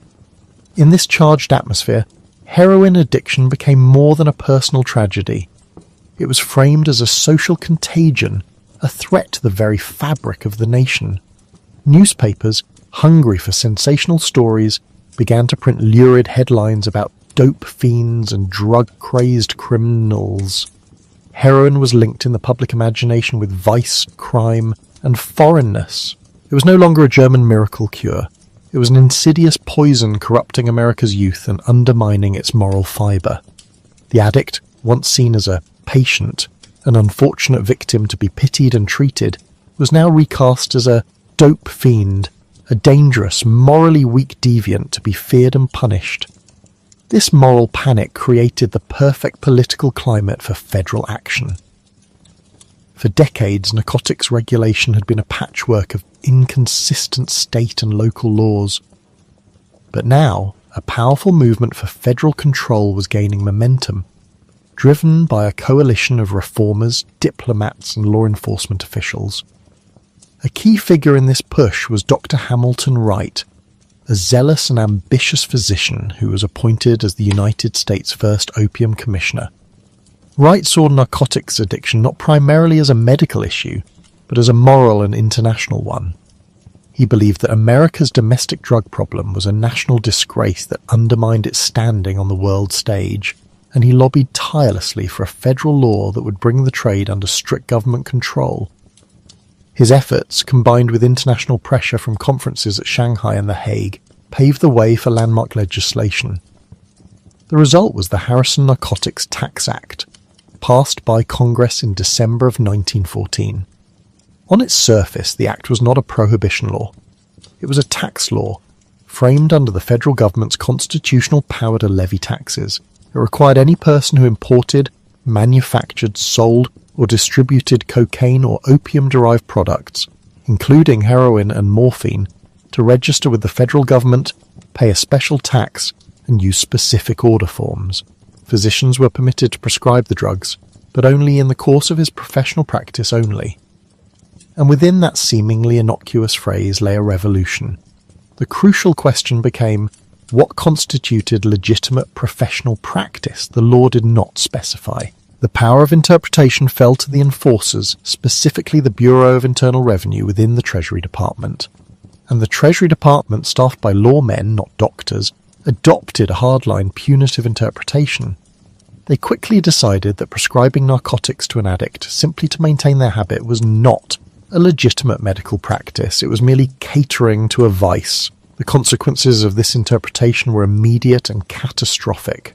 In this charged atmosphere, heroin addiction became more than a personal tragedy. It was framed as a social contagion, a threat to the very fabric of the nation. Newspapers, hungry for sensational stories, began to print lurid headlines about dope fiends and drug-crazed criminals. Heroin was linked in the public imagination with vice, crime, and foreignness. It was no longer a German miracle cure. It was an insidious poison corrupting America's youth and undermining its moral fibre. The addict, once seen as a patient, an unfortunate victim to be pitied and treated, was now recast as a dope fiend, a dangerous, morally weak deviant to be feared and punished. This moral panic created the perfect political climate for federal action. For decades, narcotics regulation had been a patchwork of inconsistent state and local laws. But now, a powerful movement for federal control was gaining momentum, driven by a coalition of reformers, diplomats, and law enforcement officials. A key figure in this push was Dr. Hamilton Wright, a zealous and ambitious physician who was appointed as the United States' first opium commissioner. Wright saw narcotics addiction not primarily as a medical issue, but as a moral and international one. He believed that America's domestic drug problem was a national disgrace that undermined its standing on the world stage, and he lobbied tirelessly for a federal law that would bring the trade under strict government control. His efforts, combined with international pressure from conferences at Shanghai and The Hague, paved the way for landmark legislation. The result was the Harrison Narcotics Tax Act, passed by Congress in December of 1914. On its surface, the act was not a prohibition law. It was a tax law, framed under the federal government's constitutional power to levy taxes. It required any person who imported, manufactured, sold, or distributed cocaine or opium-derived products, including heroin and morphine, to register with the federal government, pay a special tax, and use specific order forms. Physicians were permitted to prescribe the drugs, but only in the course of his professional practice only. And within that seemingly innocuous phrase lay a revolution. The crucial question became, what constituted legitimate professional practice? The law did not specify. The power of interpretation fell to the enforcers, specifically the Bureau of Internal Revenue within the Treasury Department. And the Treasury Department, staffed by lawmen, not doctors, adopted a hardline punitive interpretation. They quickly decided that prescribing narcotics to an addict simply to maintain their habit was not a legitimate medical practice. It was merely catering to a vice. The consequences of this interpretation were immediate and catastrophic.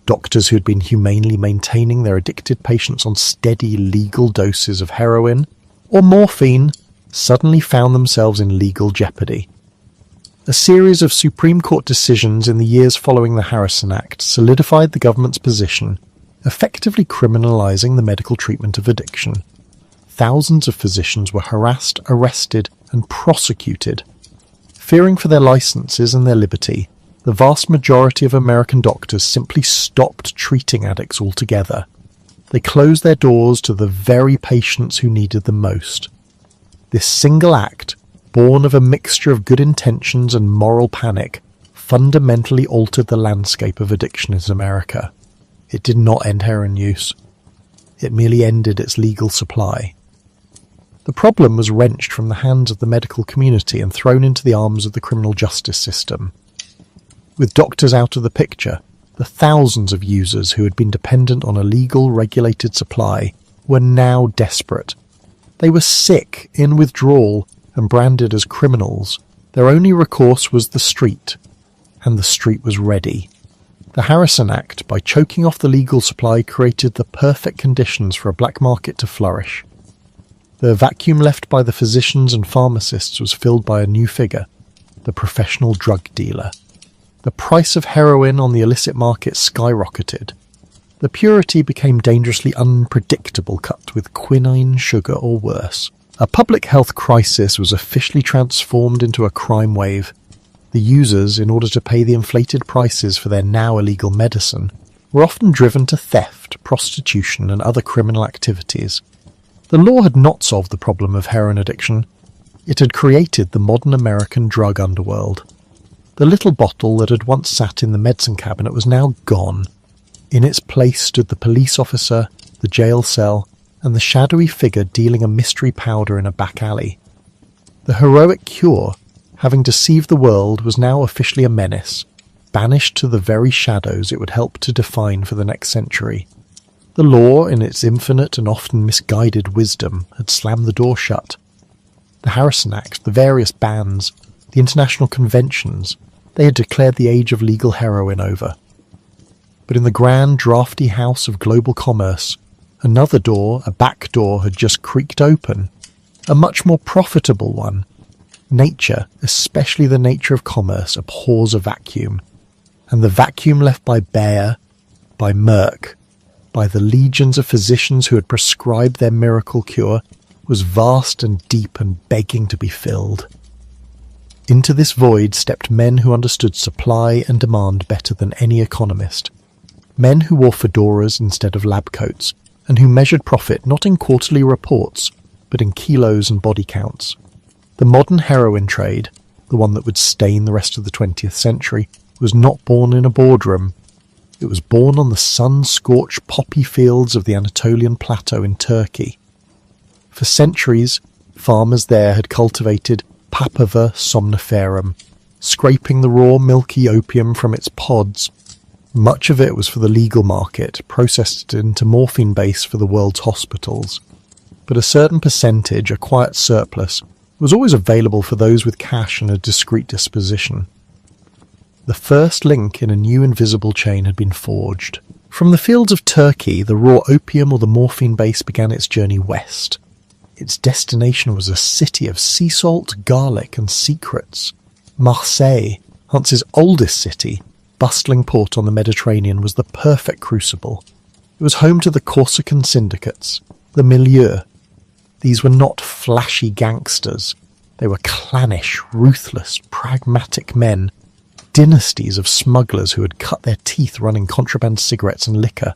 Doctors who had been humanely maintaining their addicted patients on steady legal doses of heroin or morphine suddenly found themselves in legal jeopardy. A series of Supreme Court decisions in the years following the Harrison Act solidified the government's position, effectively criminalizing the medical treatment of addiction. Thousands of physicians were harassed, arrested, and prosecuted. Fearing for their licenses and their liberty, the vast majority of American doctors simply stopped treating addicts altogether. They closed their doors to the very patients who needed them most. This single act, born of a mixture of good intentions and moral panic, fundamentally altered the landscape of addiction in America. It did not end heroin use. It merely ended its legal supply. The problem was wrenched from the hands of the medical community and thrown into the arms of the criminal justice system. With doctors out of the picture, the thousands of users who had been dependent on a legal, regulated supply were now desperate. They were sick, in withdrawal, and branded as criminals. Their only recourse was the street, and the street was ready. The Harrison Act, by choking off the legal supply, created the perfect conditions for a black market to flourish. The vacuum left by the physicians and pharmacists was filled by a new figure, the professional drug dealer. The price of heroin on the illicit market skyrocketed. The purity became dangerously unpredictable, cut with quinine, sugar, or worse. A public health crisis was officially transformed into a crime wave. The users, in order to pay the inflated prices for their now illegal medicine, were often driven to theft, prostitution, and other criminal activities. The law had not solved the problem of heroin addiction. It had created the modern American drug underworld. The little bottle that had once sat in the medicine cabinet was now gone. In its place stood the police officer, the jail cell, and the shadowy figure dealing a mystery powder in a back alley. The heroic cure, having deceived the world, was now officially a menace, banished to the very shadows it would help to define for the next century. The law, in its infinite and often misguided wisdom, had slammed the door shut. The Harrison Act, the various bans, the international conventions, they had declared the age of legal heroin over. But in the grand, drafty house of global commerce, another door, a back door, had just creaked open, a much more profitable one. Nature, especially the nature of commerce, abhors a vacuum, and the vacuum left by Bayer, by Merck, by the legions of physicians who had prescribed their miracle cure, was vast and deep and begging to be filled. Into this void stepped men who understood supply and demand better than any economist, men who wore fedoras instead of lab coats, and who measured profit not in quarterly reports, but in kilos and body counts. The modern heroin trade, the one that would stain the rest of the 20th century, was not born in a boardroom. It was born on the sun-scorched poppy fields of the Anatolian Plateau in Turkey. For centuries, farmers there had cultivated Papaver somniferum, scraping the raw milky opium from its pods. Much of it was for the legal market, processed into morphine base for the world's hospitals. But a certain percentage, a quiet surplus, was always available for those with cash and a discreet disposition. The first link in a new invisible chain had been forged. From the fields of Turkey, the raw opium or the morphine base began its journey west. Its destination was a city of sea salt, garlic, and secrets. Marseille, Hunts's oldest city, bustling port on the Mediterranean, was the perfect crucible. It was home to the Corsican syndicates, the milieu. These were not flashy gangsters. They were clannish, ruthless, pragmatic men dynasties of smugglers who had cut their teeth running contraband cigarettes and liquor.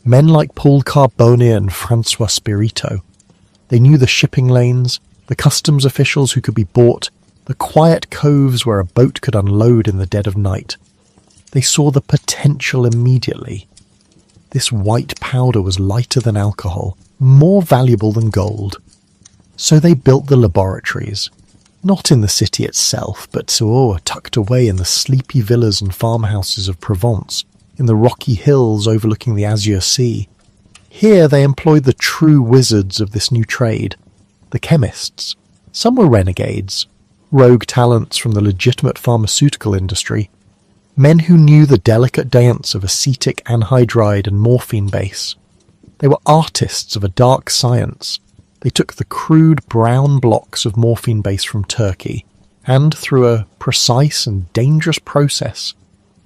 Men like Paul Carbone and Francois Spirito. They knew the shipping lanes, the customs officials who could be bought, the quiet coves where a boat could unload in the dead of night. They saw the potential immediately. This white powder was lighter than alcohol, more valuable than gold. So they built the laboratories, not in the city itself, but tucked away in the sleepy villas and farmhouses of Provence, in the rocky hills overlooking the Azure Sea. Here they employed the true wizards of this new trade, the chemists. Some were renegades, rogue talents from the legitimate pharmaceutical industry, men who knew the delicate dance of acetic anhydride and morphine base. They were artists of a dark science. They took the crude brown blocks of morphine base from Turkey and, through a precise and dangerous process,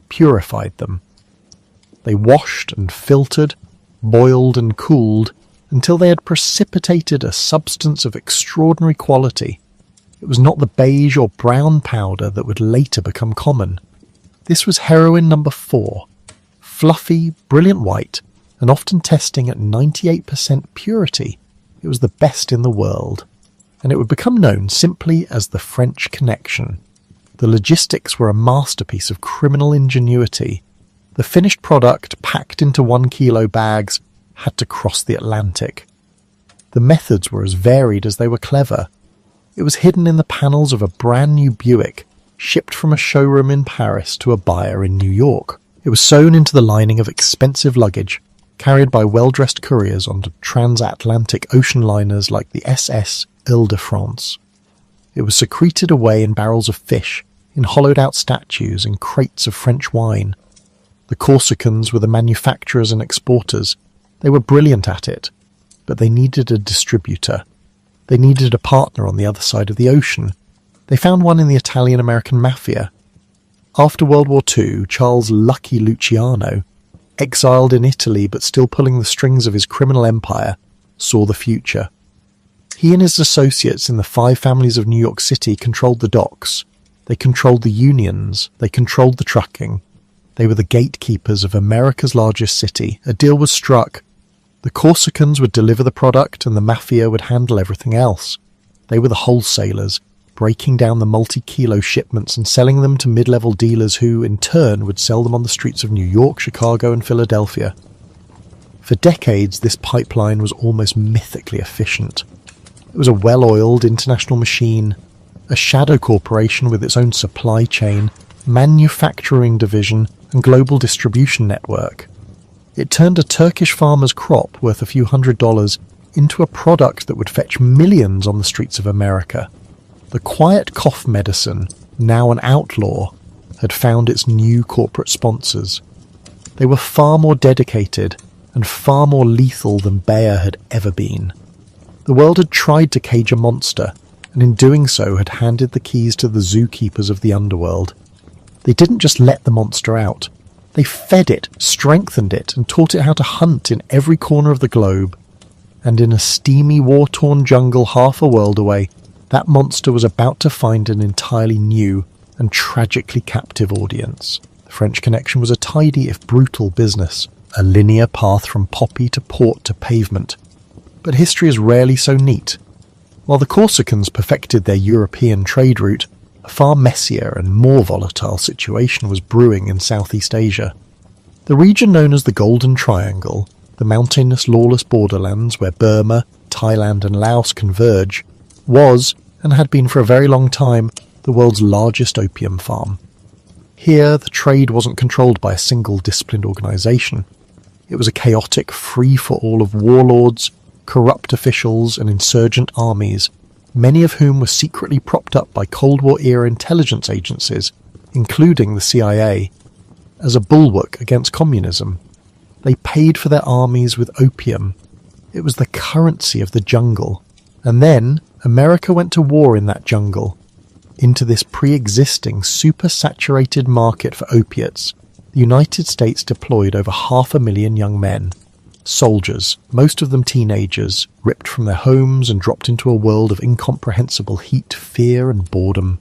purified them. They washed and filtered, boiled and cooled until they had precipitated a substance of extraordinary quality. It was not the beige or brown powder that would later become common. This was heroin number 4, fluffy, brilliant white, and often testing at 98% purity. It was the best in the world, and it would become known simply as the French Connection. The logistics were a masterpiece of criminal ingenuity. The finished product, packed into 1 kilo bags, had to cross the Atlantic. The methods were as varied as they were clever. It was hidden in the panels of a brand new Buick, shipped from a showroom in Paris to a buyer in New York. It was sewn into the lining of expensive luggage, carried by well-dressed couriers on transatlantic ocean liners like the SS Ile-de-France. It was secreted away in barrels of fish, in hollowed-out statues and crates of French wine. The Corsicans were the manufacturers and exporters. They were brilliant at it, but they needed a distributor. They needed a partner on the other side of the ocean. They found one in the Italian-American mafia. After World War II, Charles Lucky Luciano, exiled in Italy but still pulling the strings of his criminal empire, saw the future. He and his associates in the 5 families of New York City controlled the docks. They controlled the unions. They controlled the trucking. They were the gatekeepers of America's largest city. A deal was struck. The Corsicans would deliver the product and the mafia would handle everything else. They were the wholesalers, breaking down the multi-kilo shipments and selling them to mid-level dealers who, in turn, would sell them on the streets of New York, Chicago, and Philadelphia. For decades, this pipeline was almost mythically efficient. It was a well-oiled international machine, a shadow corporation with its own supply chain, manufacturing division, and global distribution network. It turned a Turkish farmer's crop worth a few $100s into a product that would fetch millions on the streets of America. The quiet cough medicine, now an outlaw, had found its new corporate sponsors. They were far more dedicated and far more lethal than Bayer had ever been. The world had tried to cage a monster, and in doing so had handed the keys to the zookeepers of the underworld. They didn't just let the monster out. They fed it, strengthened it, and taught it how to hunt in every corner of the globe. And in a steamy, war-torn jungle half a world away, that monster was about to find an entirely new and tragically captive audience. The French Connection was a tidy if brutal business, a linear path from poppy to port to pavement. But history is rarely so neat. While the Corsicans perfected their European trade route, a far messier and more volatile situation was brewing in Southeast Asia. The region known as the Golden Triangle, the mountainous, lawless borderlands where Burma, Thailand and Laos converge, was, and had been for a very long time, the world's largest opium farm. Here, the trade wasn't controlled by a single disciplined organisation. It was a chaotic free-for-all of warlords, corrupt officials and insurgent armies, many of whom were secretly propped up by Cold War-era intelligence agencies, including the CIA, as a bulwark against communism. They paid for their armies with opium. It was the currency of the jungle. And then America went to war in that jungle, into this pre-existing super-saturated market for opiates. The United States deployed over 500,000 young men. Soldiers, most of them teenagers, ripped from their homes and dropped into a world of incomprehensible heat, fear and boredom.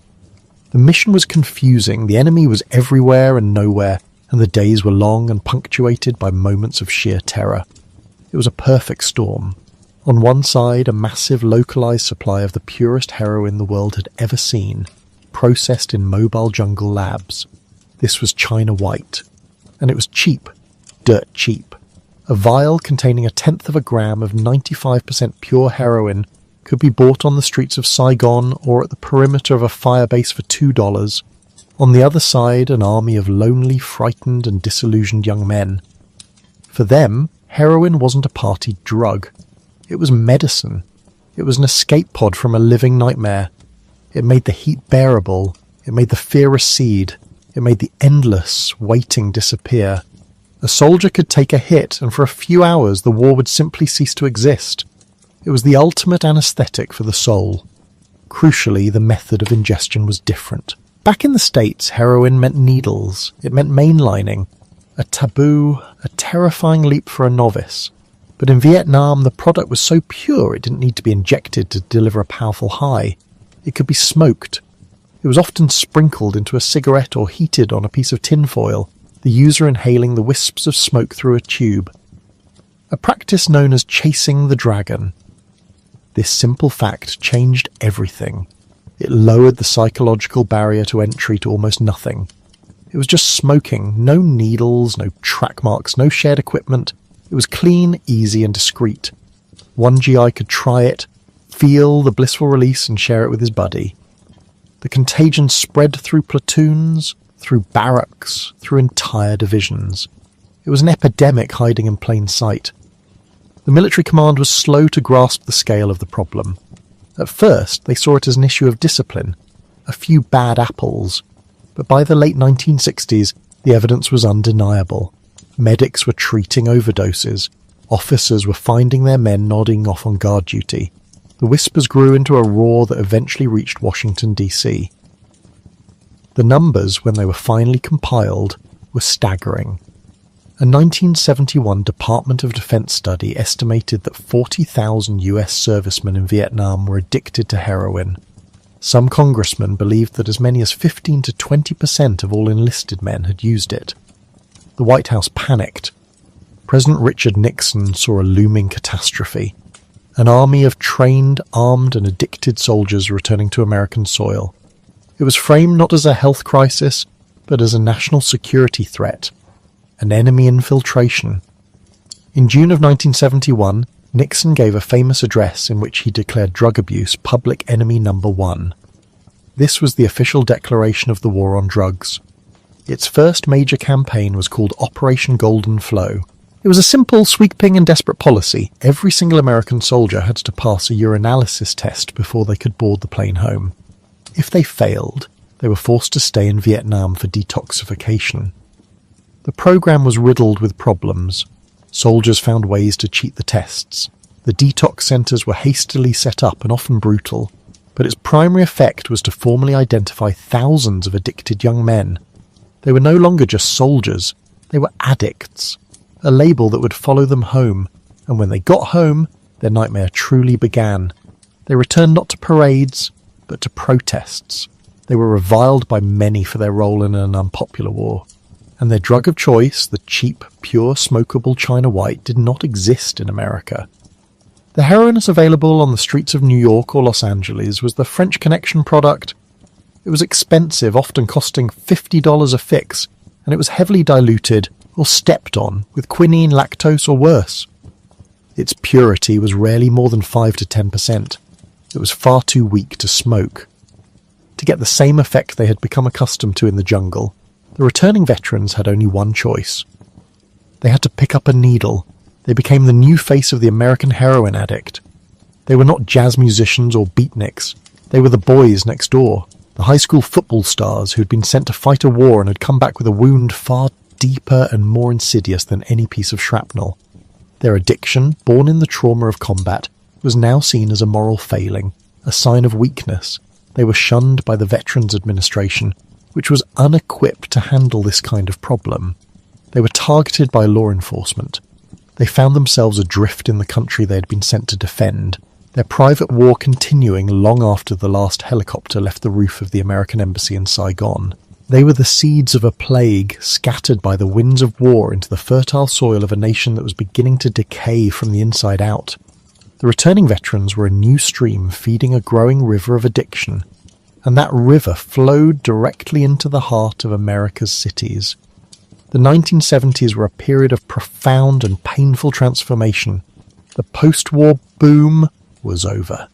The mission was confusing, the enemy was everywhere and nowhere, and the days were long and punctuated by moments of sheer terror. It was a perfect storm. On one side, a massive localized supply of the purest heroin the world had ever seen, processed in mobile jungle labs. This was China White. And it was cheap. Dirt cheap. A vial containing 1/10 of a gram of 95% pure heroin could be bought on the streets of Saigon or at the perimeter of a firebase for $2. On the other side, an army of lonely, frightened and disillusioned young men. For them, heroin wasn't a party drug. It was medicine. It was an escape pod from a living nightmare. It made the heat bearable. It made the fear recede. It made the endless waiting disappear. A soldier could take a hit, and for a few hours the war would simply cease to exist. It was the ultimate anesthetic for the soul. Crucially, the method of ingestion was different. Back in the States, heroin meant needles. It meant mainlining. A taboo, a terrifying leap for a novice. But in Vietnam, the product was so pure it didn't need to be injected to deliver a powerful high. It could be smoked. It was often sprinkled into a cigarette or heated on a piece of tinfoil, the user inhaling the wisps of smoke through a tube. A practice known as chasing the dragon. This simple fact changed everything. It lowered the psychological barrier to entry to almost nothing. It was just smoking, no needles, no track marks, no shared equipment. It was clean, easy and discreet. One GI could try it, feel the blissful release and share it with his buddy. The contagion spread through platoons, through barracks, through entire divisions. It was an epidemic hiding in plain sight. The military command was slow to grasp the scale of the problem. At first, they saw it as an issue of discipline, a few bad apples. But by the late 1960s, the evidence was undeniable. Medics were treating overdoses. Officers were finding their men nodding off on guard duty. The whispers grew into a roar that eventually reached Washington, D.C. The numbers, when they were finally compiled, were staggering. A 1971 Department of Defense study estimated that 40,000 US servicemen in Vietnam were addicted to heroin. Some congressmen believed that as many as 15 to 20% of all enlisted men had used it. The White House panicked. President Richard Nixon saw a looming catastrophe. An army of trained, armed and addicted soldiers returning to American soil. It was framed not as a health crisis, but as a national security threat. An enemy infiltration. In June of 1971, Nixon gave a famous address in which he declared drug abuse public enemy number one. This was the official declaration of the war on drugs. Its first major campaign was called Operation Golden Flow. It was a simple, sweeping and desperate policy. Every single American soldier had to pass a urinalysis test before they could board the plane home. If they failed, they were forced to stay in Vietnam for detoxification. The program was riddled with problems. Soldiers found ways to cheat the tests. The detox centres were hastily set up and often brutal, but its primary effect was to formally identify thousands of addicted young men. They were no longer just soldiers, they were addicts, a label that would follow them home, and when they got home, their nightmare truly began. They returned not to parades, but to protests. They were reviled by many for their role in an unpopular war. And their drug of choice, the cheap, pure, smokable China White, did not exist in America. The heroin available on the streets of New York or Los Angeles was the French Connection product. It was expensive, often costing $50 a fix, and it was heavily diluted or stepped on with quinine, lactose or worse. Its purity was rarely more than 5 to 10%. It was far too weak to smoke. To get the same effect they had become accustomed to in the jungle, the returning veterans had only one choice. They had to pick up a needle. They became the new face of the American heroin addict. They were not jazz musicians or beatniks. They were the boys next door, the high school football stars who'd been sent to fight a war and had come back with a wound far deeper and more insidious than any piece of shrapnel. Their addiction, born in the trauma of combat, was now seen as a moral failing, a sign of weakness. They were shunned by the Veterans Administration, which was unequipped to handle this kind of problem. They were targeted by law enforcement. They found themselves adrift in the country they had been sent to defend, their private war continuing long after the last helicopter left the roof of the American embassy in Saigon. They were the seeds of a plague scattered by the winds of war into the fertile soil of a nation that was beginning to decay from the inside out. The returning veterans were a new stream feeding a growing river of addiction, and that river flowed directly into the heart of America's cities. The 1970s were a period of profound and painful transformation. The post-war boom was over.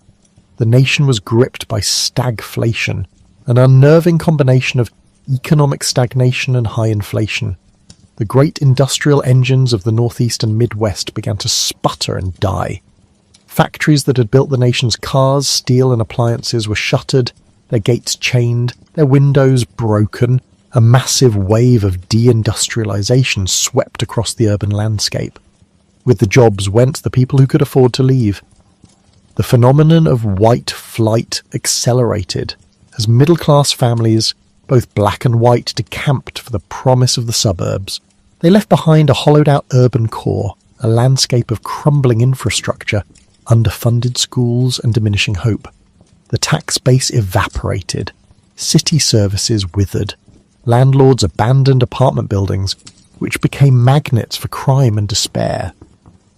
The nation was gripped by stagflation, an unnerving combination of economic stagnation and high inflation. The great industrial engines of the Northeast and Midwest began to sputter and die. Factories that had built the nation's cars, steel and appliances were shuttered, their gates chained, their windows broken. A massive wave of deindustrialization swept across the urban landscape. With the jobs went the people who could afford to leave. The phenomenon of white flight accelerated as middle-class families, both black and white, decamped for the promise of the suburbs. They left behind a hollowed-out urban core, a landscape of crumbling infrastructure, underfunded schools and diminishing hope. The tax base evaporated. City services withered. Landlords abandoned apartment buildings, which became magnets for crime and despair.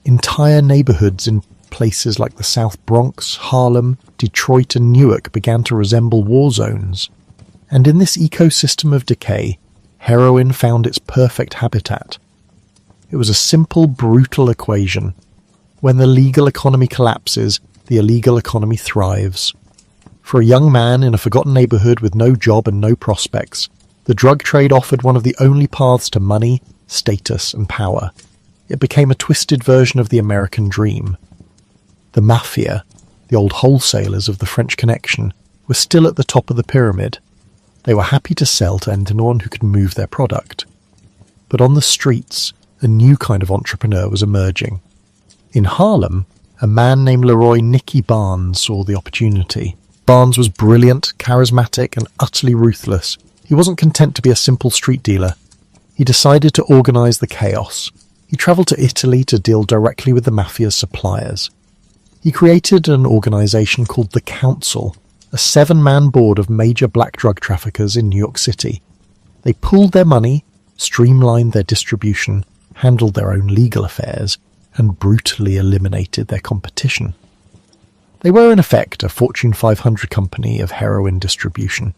Entire neighborhoods in places like the South Bronx, Harlem, Detroit and Newark began to resemble war zones. And in this ecosystem of decay, heroin found its perfect habitat. It was a simple, brutal equation. When the legal economy collapses, the illegal economy thrives. For a young man in a forgotten neighborhood with no job and no prospects, the drug trade offered one of the only paths to money, status and power. It became a twisted version of the American dream. The mafia, the old wholesalers of the French Connection, were still at the top of the pyramid. They were happy to sell to anyone who could move their product. But on the streets, a new kind of entrepreneur was emerging. In Harlem, a man named Leroy "Nicky" Barnes saw the opportunity. Barnes was brilliant, charismatic and utterly ruthless. He wasn't content to be a simple street dealer. He decided to organize the chaos. He traveled to Italy to deal directly with the mafia's suppliers. He created an organization called the Council, a 7-man board of major black drug traffickers in New York City. They pooled their money, streamlined their distribution, handled their own legal affairs, and brutally eliminated their competition. They were in effect a Fortune 500 company of heroin distribution.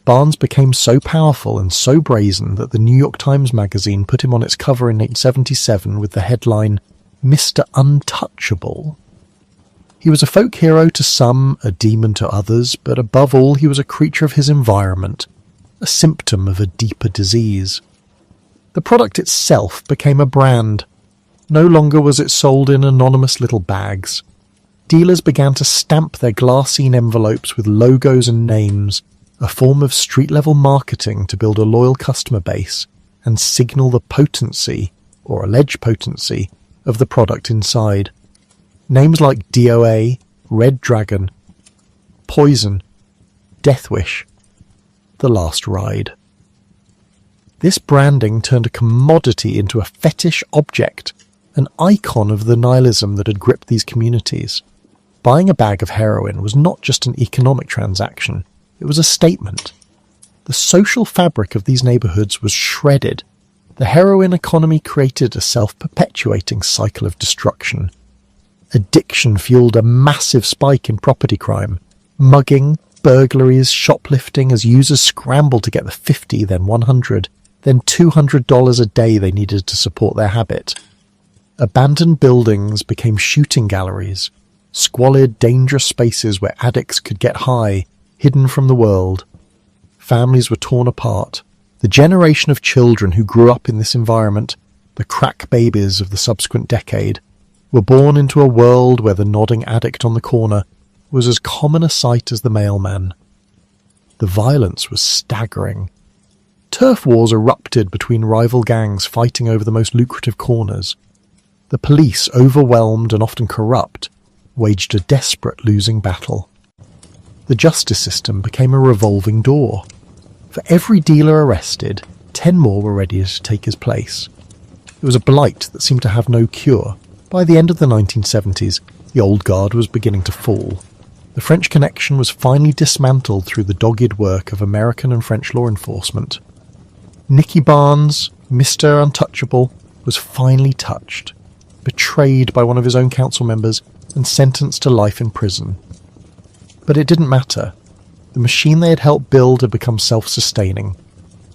Barnes became so powerful and so brazen that the New York Times magazine put him on its cover in 1977 with the headline, "Mr. Untouchable." He was a folk hero to some, a demon to others, but above all he was a creature of his environment, a symptom of a deeper disease. The product itself became a brand. No longer was it sold in anonymous little bags. Dealers began to stamp their glassine envelopes with logos and names, a form of street-level marketing to build a loyal customer base and signal the potency, or alleged potency, of the product inside. Names like DOA, Red Dragon, Poison, Death Wish, The Last Ride. This branding turned a commodity into a fetish object, an icon of the nihilism that had gripped these communities. Buying a bag of heroin was not just an economic transaction, it was a statement. The social fabric of these neighborhoods was shredded. The heroin economy created a self-perpetuating cycle of destruction. Addiction fueled a massive spike in property crime. Mugging, burglaries, shoplifting as users scrambled to get the $50, then $100, then $200 a day they needed to support their habit. Abandoned buildings became shooting galleries, squalid, dangerous spaces where addicts could get high, hidden from the world. Families were torn apart. The generation of children who grew up in this environment, the crack babies of the subsequent decade, were born into a world where the nodding addict on the corner was as common a sight as the mailman. The violence was staggering. Turf wars erupted between rival gangs fighting over the most lucrative corners. The police, overwhelmed and often corrupt, waged a desperate losing battle. The justice system became a revolving door. For every dealer arrested, 10 more were ready to take his place. It was a blight that seemed to have no cure. By the end of the 1970s, The old guard was beginning to fall. The French connection was finally dismantled through the dogged work of American and French law enforcement. Nicky Barnes, Mr. Untouchable, was finally touched, betrayed by one of his own council members and sentenced to life in prison. But it didn't matter. The machine they had helped build had become self-sustaining.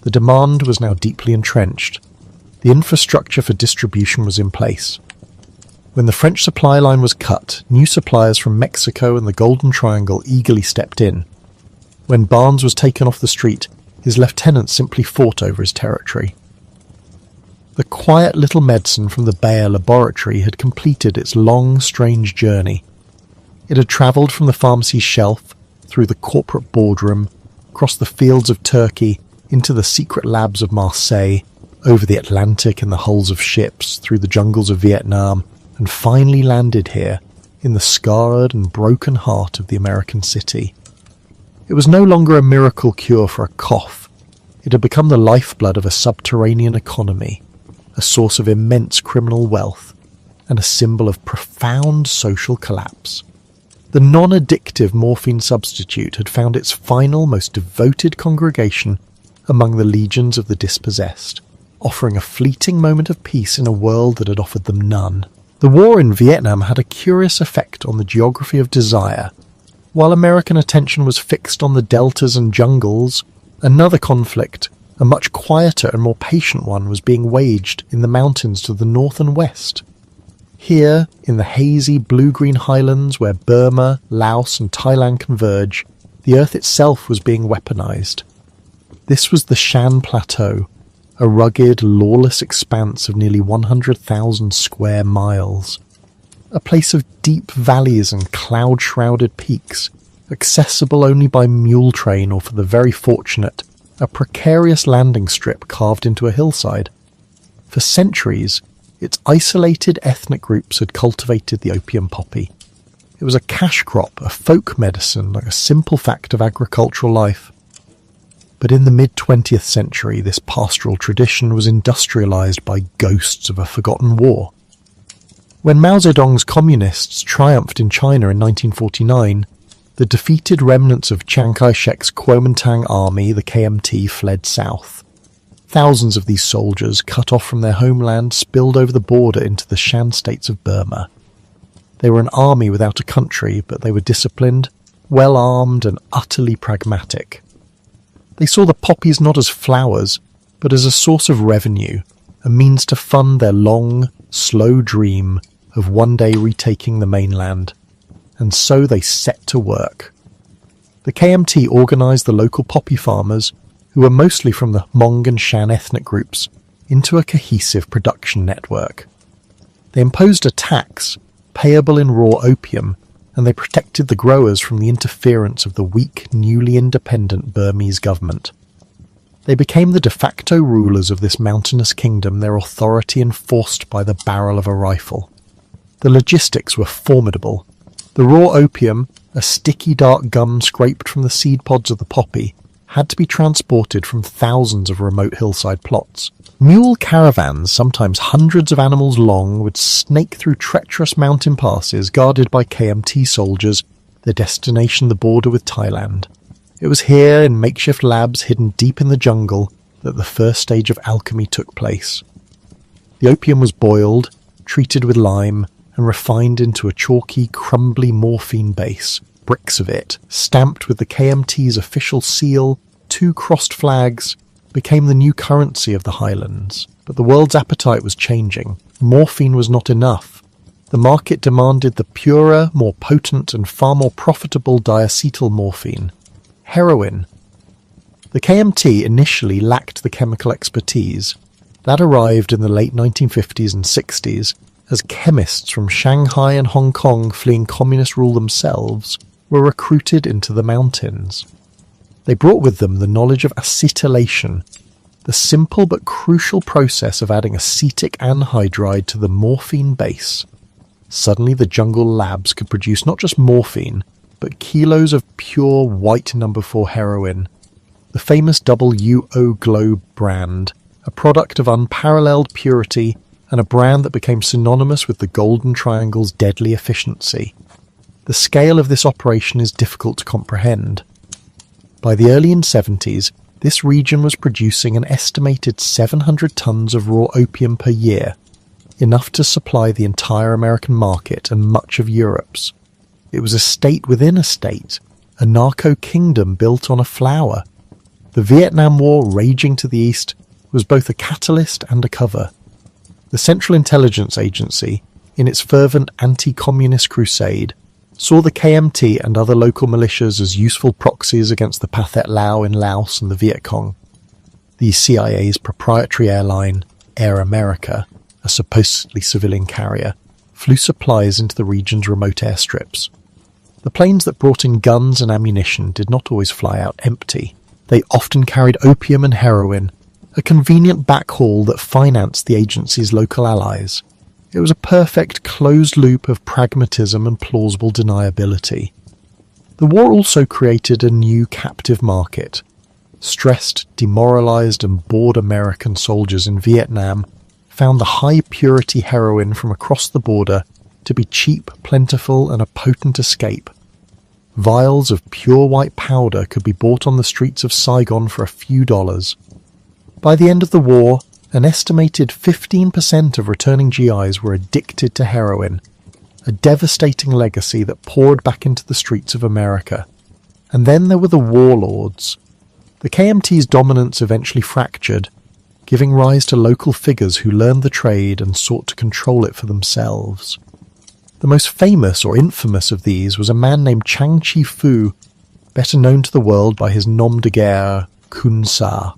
The demand was now deeply entrenched. The infrastructure for distribution was in place. When the French supply line was cut, new suppliers from Mexico and the Golden Triangle eagerly stepped in. When Barnes was taken off the street, his lieutenants simply fought over his territory. The quiet little medicine from the Bayer laboratory had completed its long, strange journey. It had travelled from the pharmacy's shelf, through the corporate boardroom, across the fields of Turkey, into the secret labs of Marseille, over the Atlantic in the hulls of ships, through the jungles of Vietnam, and finally landed here, in the scarred and broken heart of the American city. It was no longer a miracle cure for a cough. It had become the lifeblood of a subterranean economy, a source of immense criminal wealth, and a symbol of profound social collapse. The non-addictive morphine substitute had found its final, most devoted congregation among the legions of the dispossessed, offering a fleeting moment of peace in a world that had offered them none. The war in Vietnam had a curious effect on the geography of desire. While American attention was fixed on the deltas and jungles, another conflict, a much quieter and more patient one, was being waged in the mountains to the north and west. Here, in the hazy blue-green highlands where Burma, Laos and Thailand converge, the earth itself was being weaponized. This was the Shan Plateau, a rugged, lawless expanse of nearly 100,000 square miles. A place of deep valleys and cloud-shrouded peaks, accessible only by mule train or, for the very fortunate, a precarious landing strip carved into a hillside. For centuries, its isolated ethnic groups had cultivated the opium poppy. It was a cash crop, a folk medicine, like a simple fact of agricultural life. But in the mid-20th century, this pastoral tradition was industrialized by ghosts of a forgotten war. When Mao Zedong's communists triumphed in China in 1949, the defeated remnants of Chiang Kai-shek's Kuomintang army, the KMT, fled south. Thousands of these soldiers, cut off from their homeland, spilled over the border into the Shan states of Burma. They were an army without a country, but they were disciplined, well-armed and utterly pragmatic. They saw the poppies not as flowers, but as a source of revenue, a means to fund their long, slow dream of one day retaking the mainland. And so they set to work. The KMT organised the local poppy farmers, who were mostly from the Hmong and Shan ethnic groups, into a cohesive production network. They imposed a tax, payable in raw opium, and they protected the growers from the interference of the weak, newly independent Burmese government. They became the de facto rulers of this mountainous kingdom, their authority enforced by the barrel of a rifle. The logistics were formidable. The raw opium, a sticky dark gum scraped from the seed pods of the poppy, had to be transported from thousands of remote hillside plots. Mule caravans, sometimes hundreds of animals long, would snake through treacherous mountain passes guarded by KMT soldiers, their destination the border with Thailand. It was here, in makeshift labs hidden deep in the jungle, that the first stage of alchemy took place. The opium was boiled, treated with lime, and refined into a chalky, crumbly morphine base, bricks of it, stamped with the KMT's official seal, 2 crossed flags, became the new currency of the highlands. But the world's appetite was changing. Morphine was not enough. The market demanded the purer, more potent and far more profitable diacetyl morphine, heroin. The KMT initially lacked the chemical expertise. That arrived in the late 1950s and 60s as chemists from Shanghai and Hong Kong, fleeing communist rule themselves, were recruited into the mountains. They brought with them the knowledge of acetylation, the simple but crucial process of adding acetic anhydride to the morphine base. Suddenly the jungle labs could produce not just morphine, but kilos of pure white No. 4 heroin, the famous WO Globe brand, a product of unparalleled purity and a brand that became synonymous with the Golden Triangle's deadly efficiency. The scale of this operation is difficult to comprehend. By the early 70s, this region was producing an estimated 700 tons of raw opium per year, enough to supply the entire American market and much of Europe's. It was a state within a state, a narco-kingdom built on a flower. The Vietnam War, raging to the east, was both a catalyst and a cover. The Central Intelligence Agency, in its fervent anti-communist crusade, saw the KMT and other local militias as useful proxies against the Pathet Lao in Laos and the Viet Cong. The CIA's proprietary airline, Air America, a supposedly civilian carrier, flew supplies into the region's remote airstrips. The planes that brought in guns and ammunition did not always fly out empty. They often carried opium and heroin, a convenient backhaul that financed the agency's local allies. It was a perfect closed loop of pragmatism and plausible deniability. The war also created a new captive market. Stressed, demoralized and bored American soldiers in Vietnam found the high-purity heroin from across the border to be cheap, plentiful and a potent escape. Vials of pure white powder could be bought on the streets of Saigon for a few dollars. By the end of the war, an estimated 15% of returning GIs were addicted to heroin, a devastating legacy that poured back into the streets of America. And then there were the warlords. The KMT's dominance eventually fractured, giving rise to local figures who learned the trade and sought to control it for themselves. The most famous or infamous of these was a man named Chang Chi-fu, better known to the world by his nom de guerre, Kun Sa.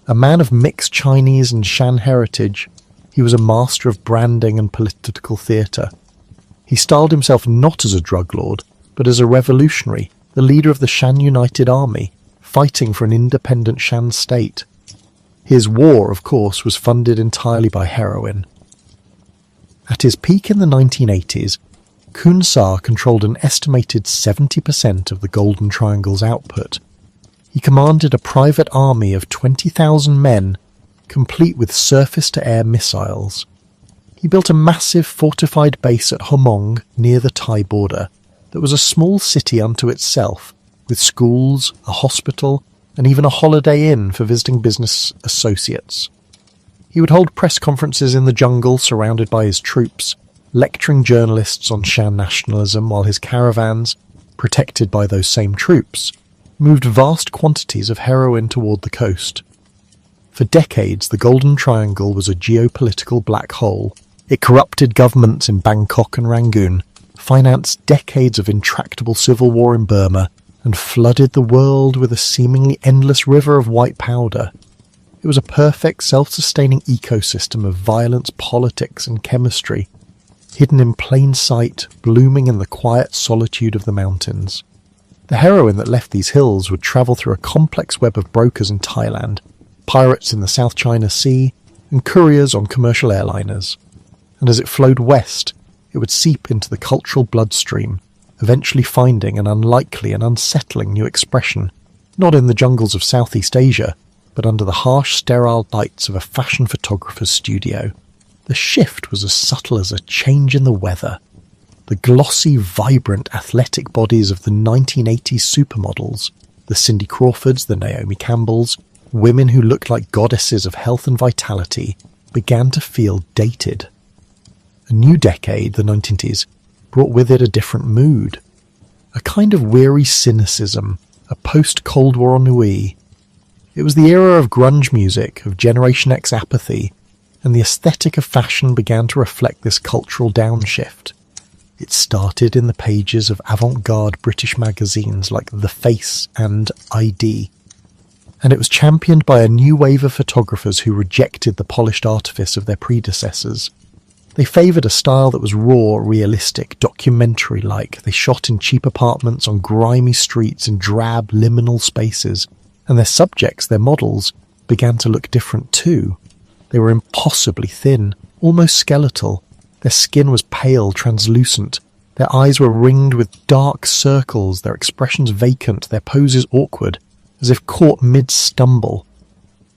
A man of mixed Chinese and Shan heritage, he was a master of branding and political theatre. He styled himself not as a drug lord, but as a revolutionary, the leader of the Shan United Army, fighting for an independent Shan state. His war, of course, was funded entirely by heroin. At his peak in the 1980s, Kun Sa controlled an estimated 70% of the Golden Triangle's output. He commanded a private army of 20,000 men, complete with surface-to-air missiles. He built a massive fortified base at Homong, near the Thai border, that was a small city unto itself, with schools, a hospital, and even a holiday inn for visiting business associates. He would hold press conferences in the jungle surrounded by his troops, lecturing journalists on Shan nationalism while his caravans, protected by those same troops, moved vast quantities of heroin toward the coast. For decades, the Golden Triangle was a geopolitical black hole. It corrupted governments in Bangkok and Rangoon, financed decades of intractable civil war in Burma, and flooded the world with a seemingly endless river of white powder. It was a perfect self-sustaining ecosystem of violence, politics and chemistry, hidden in plain sight, blooming in the quiet solitude of the mountains. The heroin that left these hills would travel through a complex web of brokers in Thailand, pirates in the South China Sea, and couriers on commercial airliners. And as it flowed west, it would seep into the cultural bloodstream, eventually finding an unlikely and unsettling new expression, not in the jungles of Southeast Asia, but under the harsh, sterile lights of a fashion photographer's studio. The shift was as subtle as a change in the weather. The glossy, vibrant, athletic bodies of the 1980s supermodels, the Cindy Crawfords, the Naomi Campbells, women who looked like goddesses of health and vitality, began to feel dated. A new decade, the 1990s, brought with it a different mood. A kind of weary cynicism, a post-Cold War ennui. It was the era of grunge music, of Generation X apathy, and the aesthetic of fashion began to reflect this cultural downshift. It started in the pages of avant-garde British magazines like The Face and ID, and it was championed by a new wave of photographers who rejected the polished artifice of their predecessors. They favoured a style that was raw, realistic, documentary-like. They shot in cheap apartments on grimy streets in drab, liminal spaces, and their subjects, their models, began to look different too. They were impossibly thin, almost skeletal. Their skin was pale, translucent. Their eyes were ringed with dark circles, their expressions vacant, their poses awkward, as if caught mid-stumble.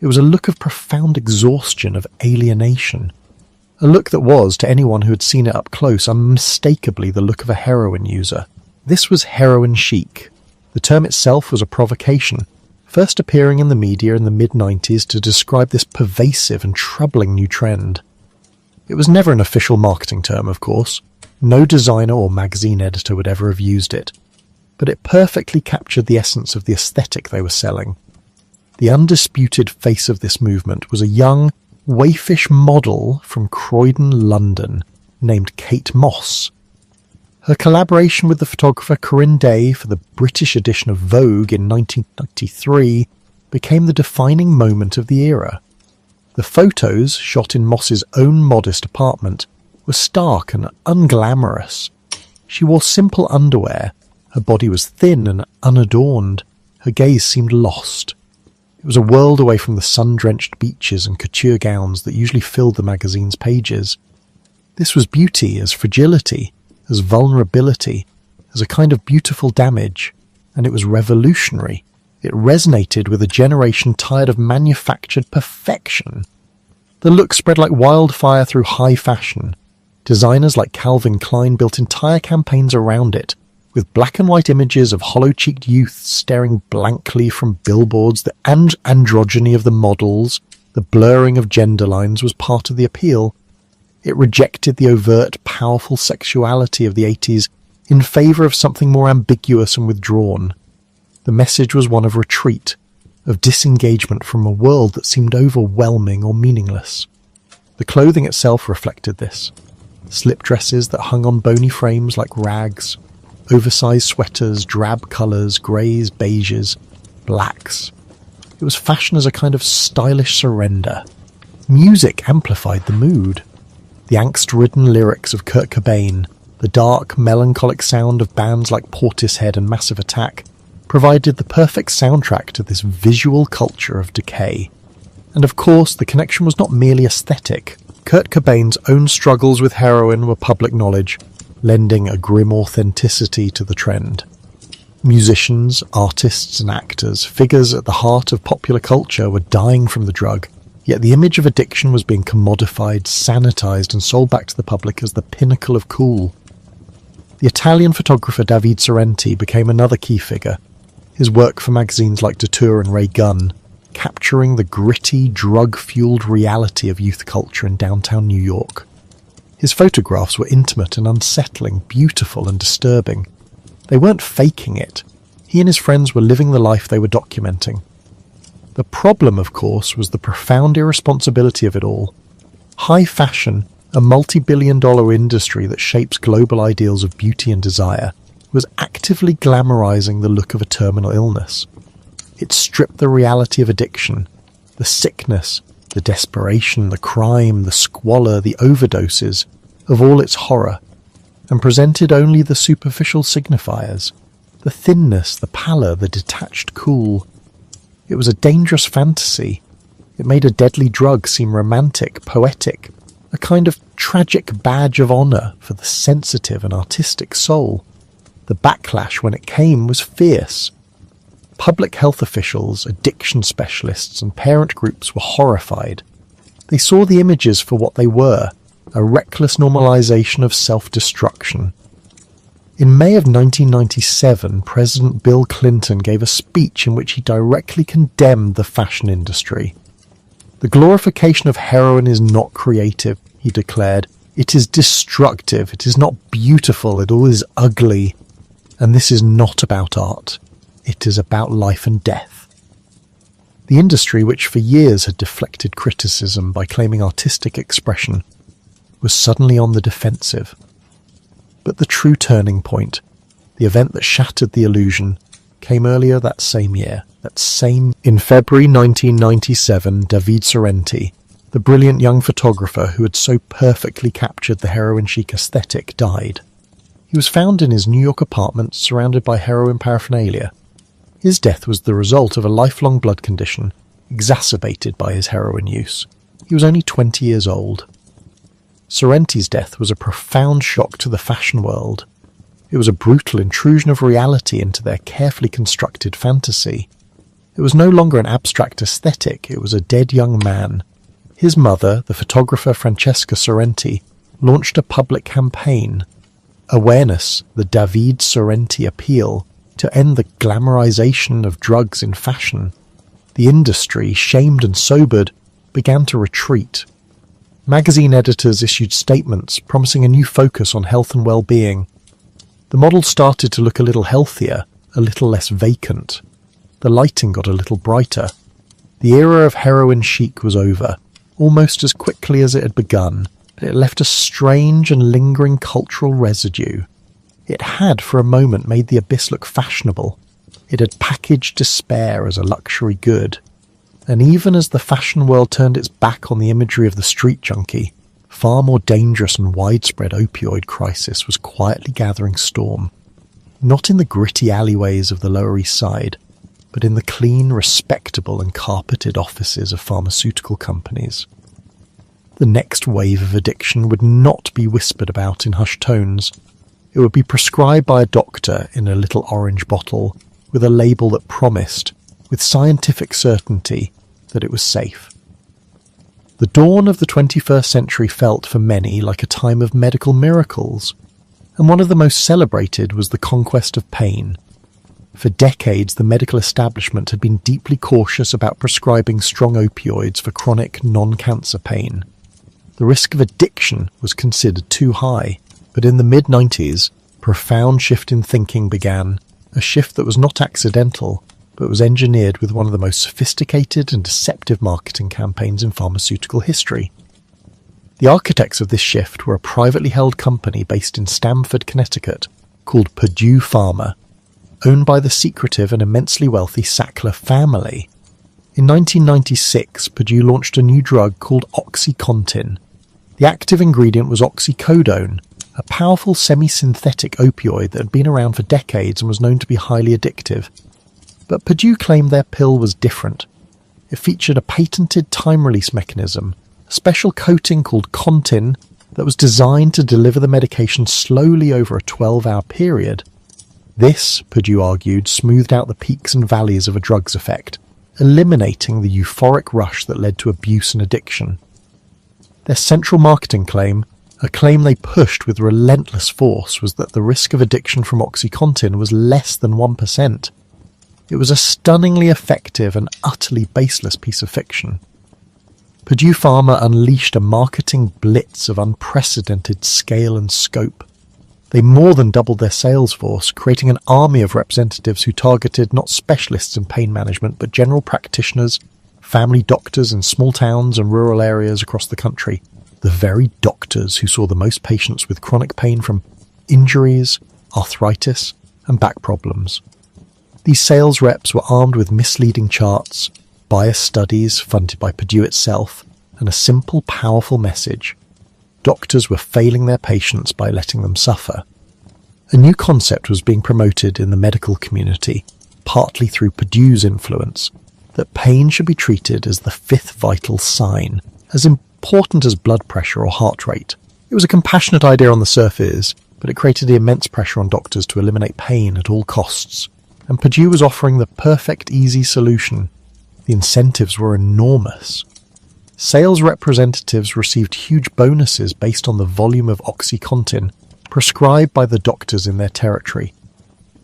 It was a look of profound exhaustion, of alienation. A look that was, to anyone who had seen it up close, unmistakably the look of a heroin user. This was heroin chic. The term itself was a provocation, first appearing in the media in the mid-90s to describe this pervasive and troubling new trend. It was never an official marketing term, of course. No designer or magazine editor would ever have used it. But it perfectly captured the essence of the aesthetic they were selling. The undisputed face of this movement was a young, waifish model from Croydon, London, named Kate Moss. Her collaboration with the photographer Corinne Day for the British edition of Vogue in 1993 became the defining moment of the era. The photos, shot in Moss's own modest apartment, were stark and unglamorous. She wore simple underwear, her body was thin and unadorned, her gaze seemed lost. It was a world away from the sun-drenched beaches and couture gowns that usually filled the magazine's pages. This was beauty as fragility, as vulnerability, as a kind of beautiful damage, and it was revolutionary. It resonated with a generation tired of manufactured perfection. The look spread like wildfire through high fashion. Designers like Calvin Klein built entire campaigns around it, with black and white images of hollow-cheeked youths staring blankly from billboards. The androgyny of the models, the blurring of gender lines was part of the appeal. It rejected the overt, powerful sexuality of the 80s in favour of something more ambiguous and withdrawn. The message was one of retreat, of disengagement from a world that seemed overwhelming or meaningless. The clothing itself reflected this. Slip dresses that hung on bony frames like rags, oversized sweaters, drab colours, greys, beiges, blacks. It was fashion as a kind of stylish surrender. Music amplified the mood. The angst-ridden lyrics of Kurt Cobain, the dark, melancholic sound of bands like Portishead and Massive Attack, provided the perfect soundtrack to this visual culture of decay. And of course, the connection was not merely aesthetic. Kurt Cobain's own struggles with heroin were public knowledge, lending a grim authenticity to the trend. Musicians, artists and actors, figures at the heart of popular culture, were dying from the drug, yet the image of addiction was being commodified, sanitized and sold back to the public as the pinnacle of cool. The Italian photographer David Sorrenti became another key figure, his work for magazines like Detour and Ray Gunn, capturing the gritty, drug-fueled reality of youth culture in downtown New York. His photographs were intimate and unsettling, beautiful and disturbing. They weren't faking it. He and his friends were living the life they were documenting. The problem, of course, was the profound irresponsibility of it all. High fashion, a multi-billion-dollar industry that shapes global ideals of beauty and desire, was actively glamorizing the look of a terminal illness. It stripped the reality of addiction, the sickness, the desperation, the crime, the squalor, the overdoses, of all its horror, and presented only the superficial signifiers, the thinness, the pallor, the detached cool. It was a dangerous fantasy. It made a deadly drug seem romantic, poetic, a kind of tragic badge of honour for the sensitive and artistic soul. The backlash when it came was fierce. Public health officials, addiction specialists and parent groups were horrified. They saw the images for what they were, a reckless normalization of self-destruction. In May of 1997, President Bill Clinton gave a speech in which he directly condemned the fashion industry. "The glorification of heroin is not creative," he declared. "It is destructive, it is not beautiful, it all is ugly. And this is not about art. It is about life and death." The industry, which for years had deflected criticism by claiming artistic expression, was suddenly on the defensive. But the true turning point, the event that shattered the illusion, came earlier that same year. In February 1997, David Sorrenti, the brilliant young photographer who had so perfectly captured the heroin chic aesthetic, died. He was found in his New York apartment surrounded by heroin paraphernalia. His death was the result of a lifelong blood condition, exacerbated by his heroin use. He was only 20 years old. Sorrenti's death was a profound shock to the fashion world. It was a brutal intrusion of reality into their carefully constructed fantasy. It was no longer an abstract aesthetic, it was a dead young man. His mother, the photographer Francesca Sorrenti, launched a public campaign, Awareness, the David Sorrenti Appeal, to end the glamorization of drugs in fashion. The industry, shamed and sobered, began to retreat. Magazine editors issued statements promising a new focus on health and well-being. The model started to look a little healthier, a little less vacant. The lighting got a little brighter. The era of heroin chic was over, almost as quickly as it had begun, but it left a strange and lingering cultural residue. It had, for a moment, made the abyss look fashionable. It had packaged despair as a luxury good. And even as the fashion world turned its back on the imagery of the street junkie, far more dangerous and widespread opioid crisis was quietly gathering storm. Not in the gritty alleyways of the Lower East Side, but in the clean, respectable and carpeted offices of pharmaceutical companies. The next wave of addiction would not be whispered about in hushed tones. It would be prescribed by a doctor in a little orange bottle with a label that promised, with scientific certainty, that it was safe. The dawn of the 21st century felt for many like a time of medical miracles, and one of the most celebrated was the conquest of pain. For decades, the medical establishment had been deeply cautious about prescribing strong opioids for chronic non-cancer pain. The risk of addiction was considered too high, but in the mid-90s, a profound shift in thinking began, a shift that was not accidental, but was engineered with one of the most sophisticated and deceptive marketing campaigns in pharmaceutical history. The architects of this shift were a privately held company based in Stamford, Connecticut, called Purdue Pharma, owned by the secretive and immensely wealthy Sackler family. In 1996, Purdue launched a new drug called OxyContin. The active ingredient was oxycodone, a powerful semi-synthetic opioid that had been around for decades and was known to be highly addictive. But Purdue claimed their pill was different. It featured a patented time-release mechanism, a special coating called Contin that was designed to deliver the medication slowly over a 12-hour period. This, Purdue argued, smoothed out the peaks and valleys of a drug's effect, eliminating the euphoric rush that led to abuse and addiction. Their central marketing claim, a claim they pushed with relentless force, was that the risk of addiction from OxyContin was less than 1%. It was a stunningly effective and utterly baseless piece of fiction. Purdue Pharma unleashed a marketing blitz of unprecedented scale and scope. They more than doubled their sales force, creating an army of representatives who targeted not specialists in pain management, but general practitioners, family doctors in small towns and rural areas across the country. The very doctors who saw the most patients with chronic pain from injuries, arthritis, and back problems. These sales reps were armed with misleading charts, biased studies funded by Purdue itself, and a simple, powerful message. Doctors were failing their patients by letting them suffer. A new concept was being promoted in the medical community, partly through Purdue's influence, that pain should be treated as the fifth vital sign, as important as blood pressure or heart rate. It was a compassionate idea on the surface, but it created immense pressure on doctors to eliminate pain at all costs. And Purdue was offering the perfect, easy solution. The incentives were enormous. Sales representatives received huge bonuses based on the volume of OxyContin prescribed by the doctors in their territory.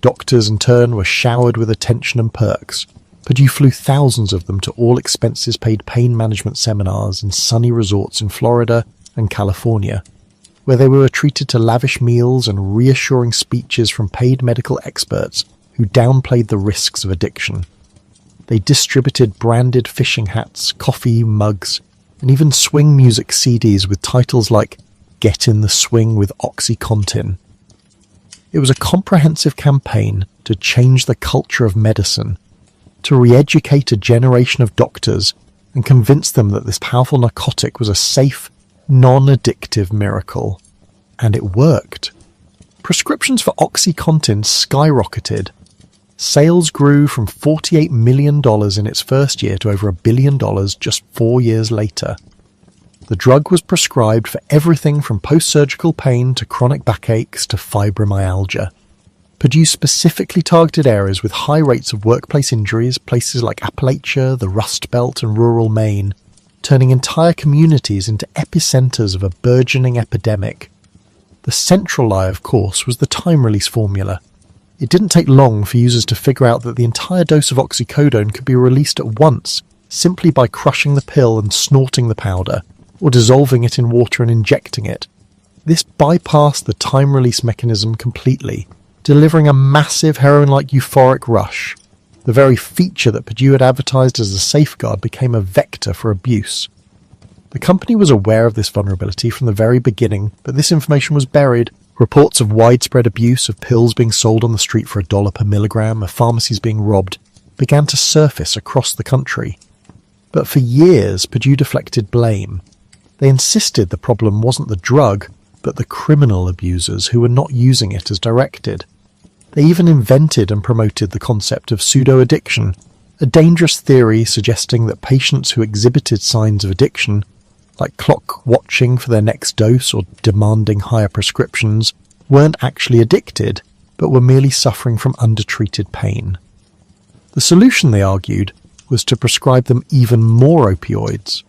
Doctors, in turn, were showered with attention and perks. Purdue flew thousands of them to all-expenses-paid pain management seminars in sunny resorts in Florida and California, where they were treated to lavish meals and reassuring speeches from paid medical experts who downplayed the risks of addiction. They distributed branded fishing hats, coffee mugs, and even swing music CDs with titles like Get in the Swing with OxyContin. It was a comprehensive campaign to change the culture of medicine, to re-educate a generation of doctors and convince them that this powerful narcotic was a safe, non-addictive miracle. And it worked. Prescriptions for OxyContin skyrocketed. Sales grew from $48 million in its first year to over $1 billion just 4 years later. The drug was prescribed for everything from post-surgical pain to chronic backaches to fibromyalgia. Purdue specifically targeted areas with high rates of workplace injuries, places like Appalachia, the Rust Belt, and rural Maine, turning entire communities into epicenters of a burgeoning epidemic. The central lie, of course, was the time-release formula. It didn't take long for users to figure out that the entire dose of oxycodone could be released at once, simply by crushing the pill and snorting the powder, or dissolving it in water and injecting it. This bypassed the time-release mechanism completely, delivering a massive heroin-like euphoric rush. The very feature that Purdue had advertised as a safeguard became a vector for abuse. The company was aware of this vulnerability from the very beginning, but this information was buried. Reports of widespread abuse, of pills being sold on the street for $1 per milligram, of pharmacies being robbed, began to surface across the country. But for years, Purdue deflected blame. They insisted the problem wasn't the drug, but the criminal abusers who were not using it as directed. They even invented and promoted the concept of pseudo-addiction, a dangerous theory suggesting that patients who exhibited signs of addiction, like clock watching for their next dose or demanding higher prescriptions, weren't actually addicted, but were merely suffering from undertreated pain. The solution, they argued, was to prescribe them even more opioids.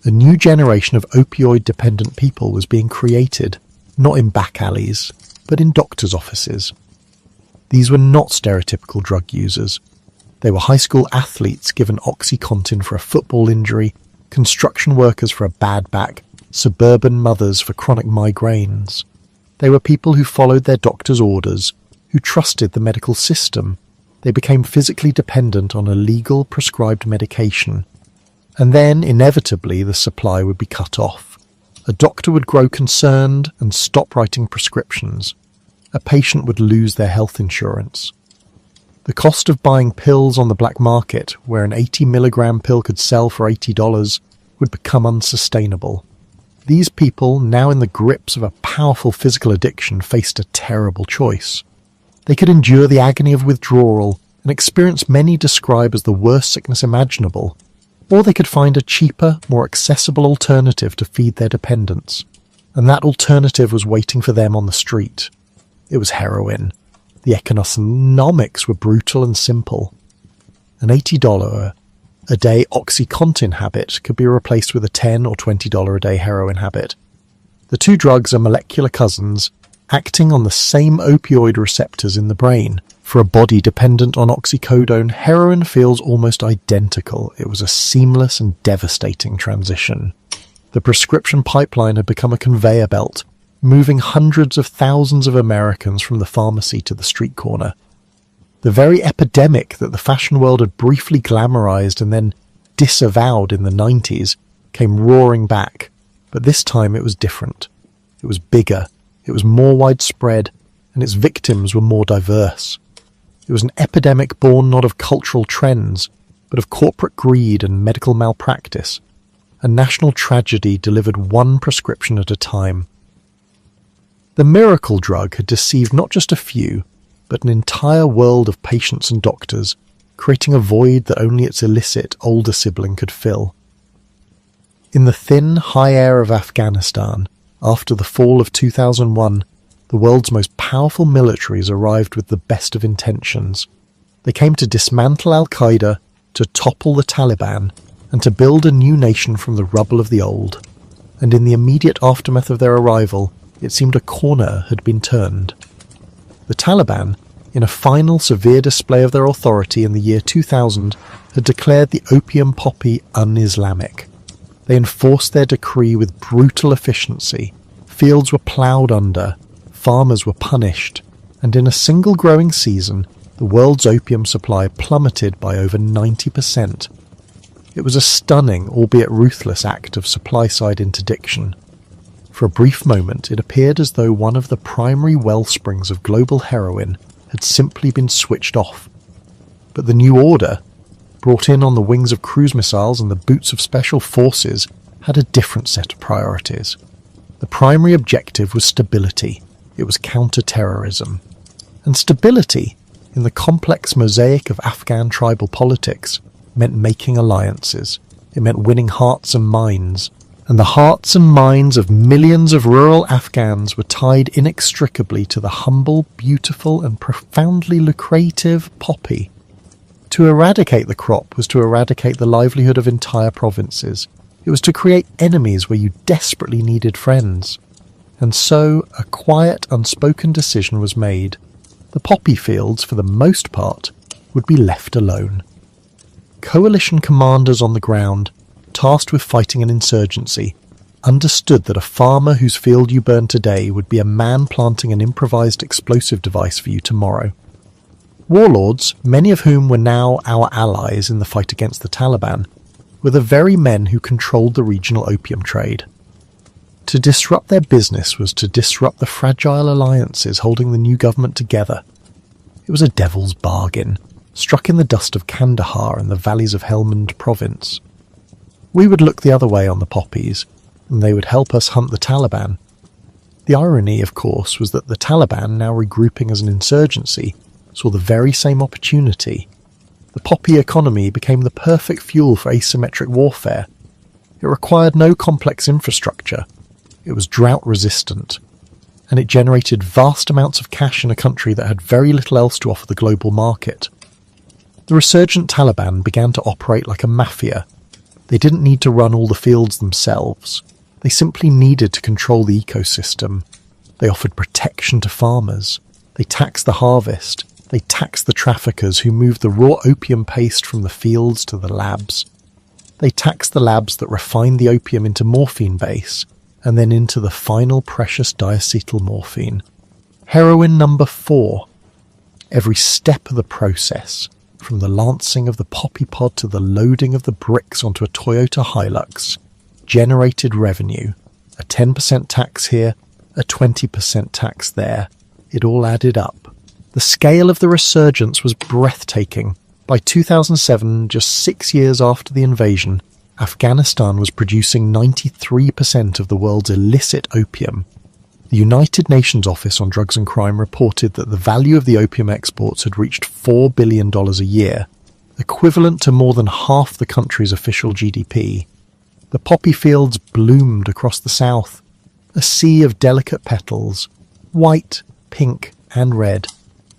A new generation of opioid-dependent people was being created, not in back alleys, but in doctors' offices. These were not stereotypical drug users. They were high school athletes given OxyContin for a football injury, construction workers for a bad back, suburban mothers for chronic migraines. They were people who followed their doctor's orders, who trusted the medical system. They became physically dependent on a legal prescribed medication. And then, inevitably, the supply would be cut off. A doctor would grow concerned and stop writing prescriptions. A patient would lose their health insurance. The cost of buying pills on the black market, where an 80-milligram pill could sell for $80, would become unsustainable. These people, now in the grips of a powerful physical addiction, faced a terrible choice. They could endure the agony of withdrawal and experience many describe as the worst sickness imaginable, or they could find a cheaper, more accessible alternative to feed their dependence. And that alternative was waiting for them on the street. It was heroin. The economics were brutal and simple. An $80 a day OxyContin habit could be replaced with a $10 or $20 a day heroin habit. The two drugs are molecular cousins, acting on the same opioid receptors in the brain. For a body dependent on oxycodone, heroin feels almost identical. It was a seamless and devastating transition. The prescription pipeline had become a conveyor belt, moving hundreds of thousands of Americans from the pharmacy to the street corner. The very epidemic that the fashion world had briefly glamorized and then disavowed in the 90s came roaring back, but this time it was different. It was bigger, it was more widespread, and its victims were more diverse. It was an epidemic born not of cultural trends, but of corporate greed and medical malpractice, a national tragedy delivered one prescription at a time. The miracle drug had deceived not just a few, but an entire world of patients and doctors, creating a void that only its illicit older sibling could fill. In the thin, high air of Afghanistan, after the fall of 2001, the world's most powerful militaries arrived with the best of intentions. They came to dismantle Al-Qaeda, to topple the Taliban, and to build a new nation from the rubble of the old. And in the immediate aftermath of their arrival, it seemed a corner had been turned. The Taliban, in a final severe display of their authority in the year 2000, had declared the opium poppy un-Islamic. They enforced their decree with brutal efficiency. Fields were ploughed under, farmers were punished, and in a single growing season, the world's opium supply plummeted by over 90%. It was a stunning, albeit ruthless act of supply-side interdiction. For a brief moment, it appeared as though one of the primary wellsprings of global heroin had simply been switched off. But the new order, brought in on the wings of cruise missiles and the boots of special forces, had a different set of priorities. The primary objective was stability. It was counter-terrorism. And stability, in the complex mosaic of Afghan tribal politics, meant making alliances. It meant winning hearts and minds. And the hearts and minds of millions of rural Afghans were tied inextricably to the humble, beautiful, and profoundly lucrative poppy. To eradicate the crop was to eradicate the livelihood of entire provinces. It was to create enemies where you desperately needed friends. And so a quiet, unspoken decision was made. The poppy fields, for the most part, would be left alone. Coalition commanders on the ground, tasked with fighting an insurgency, understood that a farmer whose field you burn today would be a man planting an improvised explosive device for you tomorrow. Warlords, many of whom were now our allies in the fight against the Taliban, were the very men who controlled the regional opium trade. To disrupt their business was to disrupt the fragile alliances holding the new government together. It was a devil's bargain, struck in the dust of Kandahar and the valleys of Helmand province. We would look the other way on the poppies, and they would help us hunt the Taliban. The irony, of course, was that the Taliban, now regrouping as an insurgency, saw the very same opportunity. The poppy economy became the perfect fuel for asymmetric warfare. It required no complex infrastructure. It was drought-resistant, and it generated vast amounts of cash in a country that had very little else to offer the global market. The resurgent Taliban began to operate like a mafia. They didn't need to run all the fields themselves. They simply needed to control the ecosystem. They offered protection to farmers. They taxed the harvest. They taxed the traffickers who moved the raw opium paste from the fields to the labs. They taxed the labs that refined the opium into morphine base, and then into the final precious diacetyl morphine. Heroin number 4. Every step of the process, from the lancing of the poppy pod to the loading of the bricks onto a Toyota Hilux, generated revenue. A 10% tax here, a 20% tax there. It all added up. The scale of the resurgence was breathtaking. By 2007, just 6 years after the invasion, Afghanistan was producing 93% of the world's illicit opium. The United Nations Office on Drugs and Crime reported that the value of the opium exports had reached $4 billion a year, equivalent to more than half the country's official GDP. The poppy fields bloomed across the south, a sea of delicate petals, white, pink, and red,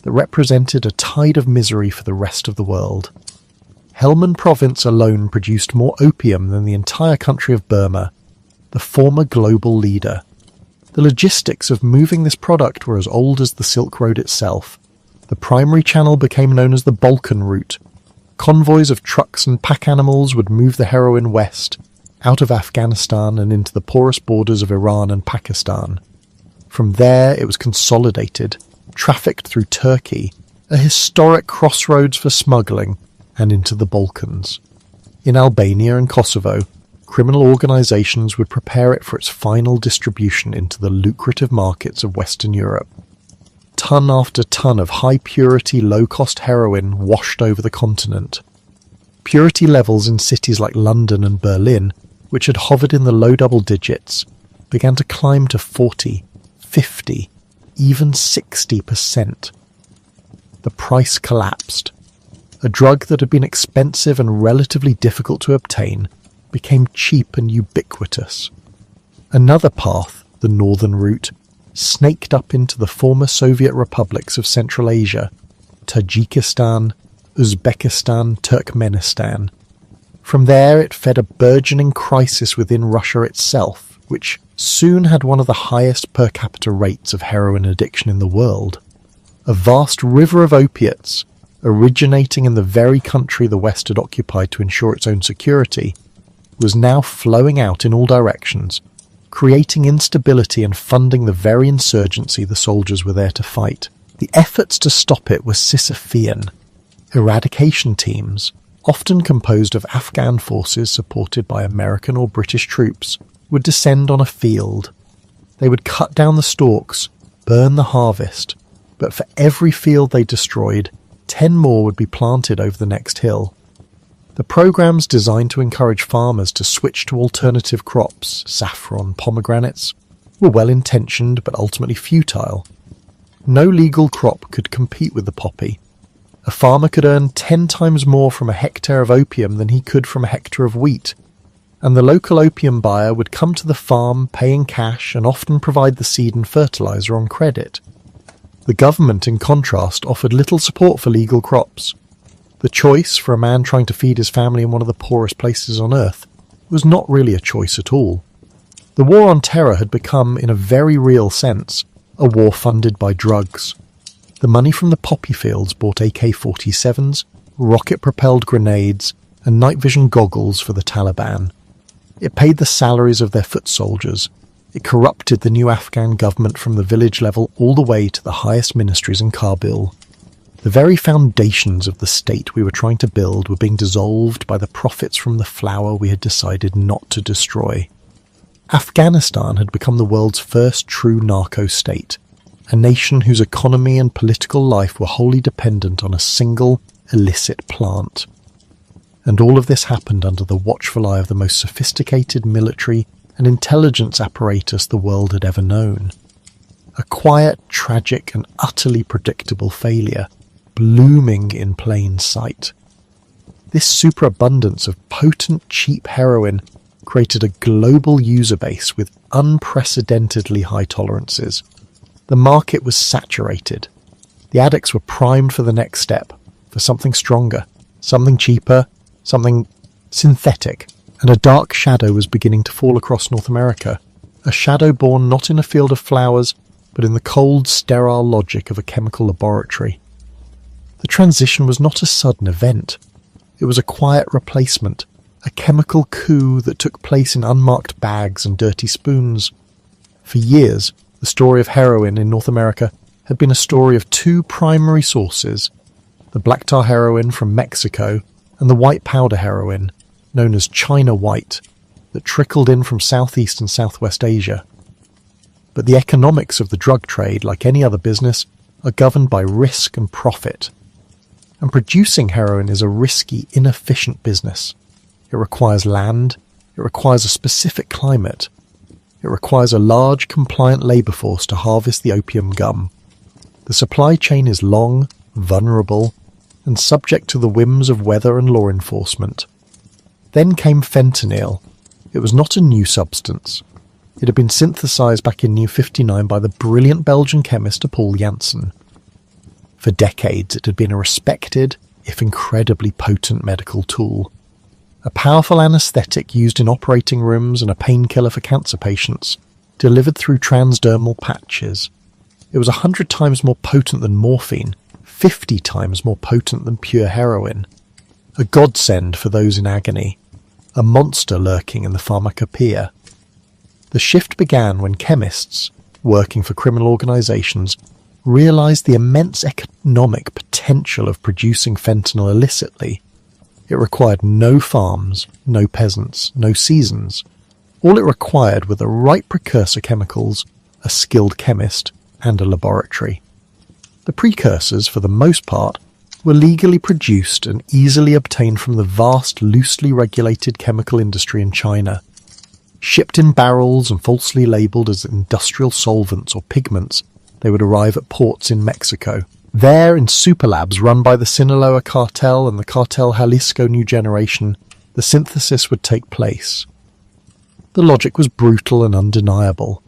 that represented a tide of misery for the rest of the world. Helmand province alone produced more opium than the entire country of Burma, the former global leader. The logistics of moving this product were as old as the Silk Road itself. The primary channel became known as the Balkan route. Convoys of trucks and pack animals would move the heroin west, out of Afghanistan and into the porous borders of Iran and Pakistan. From there it was consolidated, trafficked through Turkey, a historic crossroads for smuggling, and into the Balkans. In Albania and Kosovo, criminal organisations would prepare it for its final distribution into the lucrative markets of Western Europe. Ton after ton of high-purity, low-cost heroin washed over the continent. Purity levels in cities like London and Berlin, which had hovered in the low double digits, began to climb to 40, 50, even 60%. The price collapsed. A drug that had been expensive and relatively difficult to obtain became cheap and ubiquitous. Another path, the northern route, snaked up into the former Soviet republics of Central Asia, Tajikistan, Uzbekistan, Turkmenistan. From there it fed a burgeoning crisis within Russia itself, which soon had one of the highest per capita rates of heroin addiction in the world. A vast river of opiates, originating in the very country the West had occupied to ensure its own security, was now flowing out in all directions, creating instability and funding the very insurgency the soldiers were there to fight. The efforts to stop it were Sisyphean. Eradication teams, often composed of Afghan forces supported by American or British troops, would descend on a field. They would cut down the stalks, burn the harvest, but for every field they destroyed, 10 more would be planted over the next hill. The programs designed to encourage farmers to switch to alternative crops, saffron, pomegranates, were well-intentioned but ultimately futile. No legal crop could compete with the poppy. A farmer could earn 10 times more from a hectare of opium than he could from a hectare of wheat, and the local opium buyer would come to the farm paying cash and often provide the seed and fertilizer on credit. The government, in contrast, offered little support for legal crops. The choice, for a man trying to feed his family in one of the poorest places on earth, was not really a choice at all. The war on terror had become, in a very real sense, a war funded by drugs. The money from the poppy fields bought AK-47s, rocket-propelled grenades, and night vision goggles for the Taliban. It paid the salaries of their foot soldiers. It corrupted the new Afghan government from the village level all the way to the highest ministries in Kabul. The very foundations of the state we were trying to build were being dissolved by the profits from the flour we had decided not to destroy. Afghanistan had become the world's first true narco-state, a nation whose economy and political life were wholly dependent on a single, illicit plant. And all of this happened under the watchful eye of the most sophisticated military and intelligence apparatus the world had ever known. A quiet, tragic, and utterly predictable failure, blooming in plain sight. This superabundance of potent, cheap heroin created a global user base with unprecedentedly high tolerances. The market was saturated. The addicts were primed for the next step, for something stronger, something cheaper, something synthetic, and a dark shadow was beginning to fall across North America, a shadow born not in a field of flowers, but in the cold, sterile logic of a chemical laboratory. The transition was not a sudden event. It was a quiet replacement, a chemical coup that took place in unmarked bags and dirty spoons. For years, the story of heroin in North America had been a story of two primary sources, the black tar heroin from Mexico and the white powder heroin, known as China White, that trickled in from Southeast and Southwest Asia. But the economics of the drug trade, like any other business, are governed by risk and profit. And producing heroin is a risky, inefficient business. It requires land, it requires a specific climate, it requires a large, compliant labour force to harvest the opium gum. The supply chain is long, vulnerable, and subject to the whims of weather and law enforcement. Then came fentanyl. It was not a new substance. It had been synthesized back in New 59 by the brilliant Belgian chemist Paul Janssen. For decades it had been a respected, if incredibly potent medical tool. A powerful anaesthetic used in operating rooms and a painkiller for cancer patients, delivered through transdermal patches. It was 100 times more potent than morphine, 50 times more potent than pure heroin. A godsend for those in agony. A monster lurking in the pharmacopoeia. The shift began when chemists, working for criminal organisations, realised the immense economic potential of producing fentanyl illicitly. It required no farms, no peasants, no seasons. All it required were the right precursor chemicals, a skilled chemist, and a laboratory. The precursors, for the most part, were legally produced and easily obtained from the vast, loosely regulated chemical industry in China. Shipped in barrels and falsely labelled as industrial solvents or pigments, they would arrive at ports in Mexico. There, in superlabs run by the Sinaloa cartel and the cartel Jalisco New Generation, the synthesis would take place. The logic was brutal and undeniable.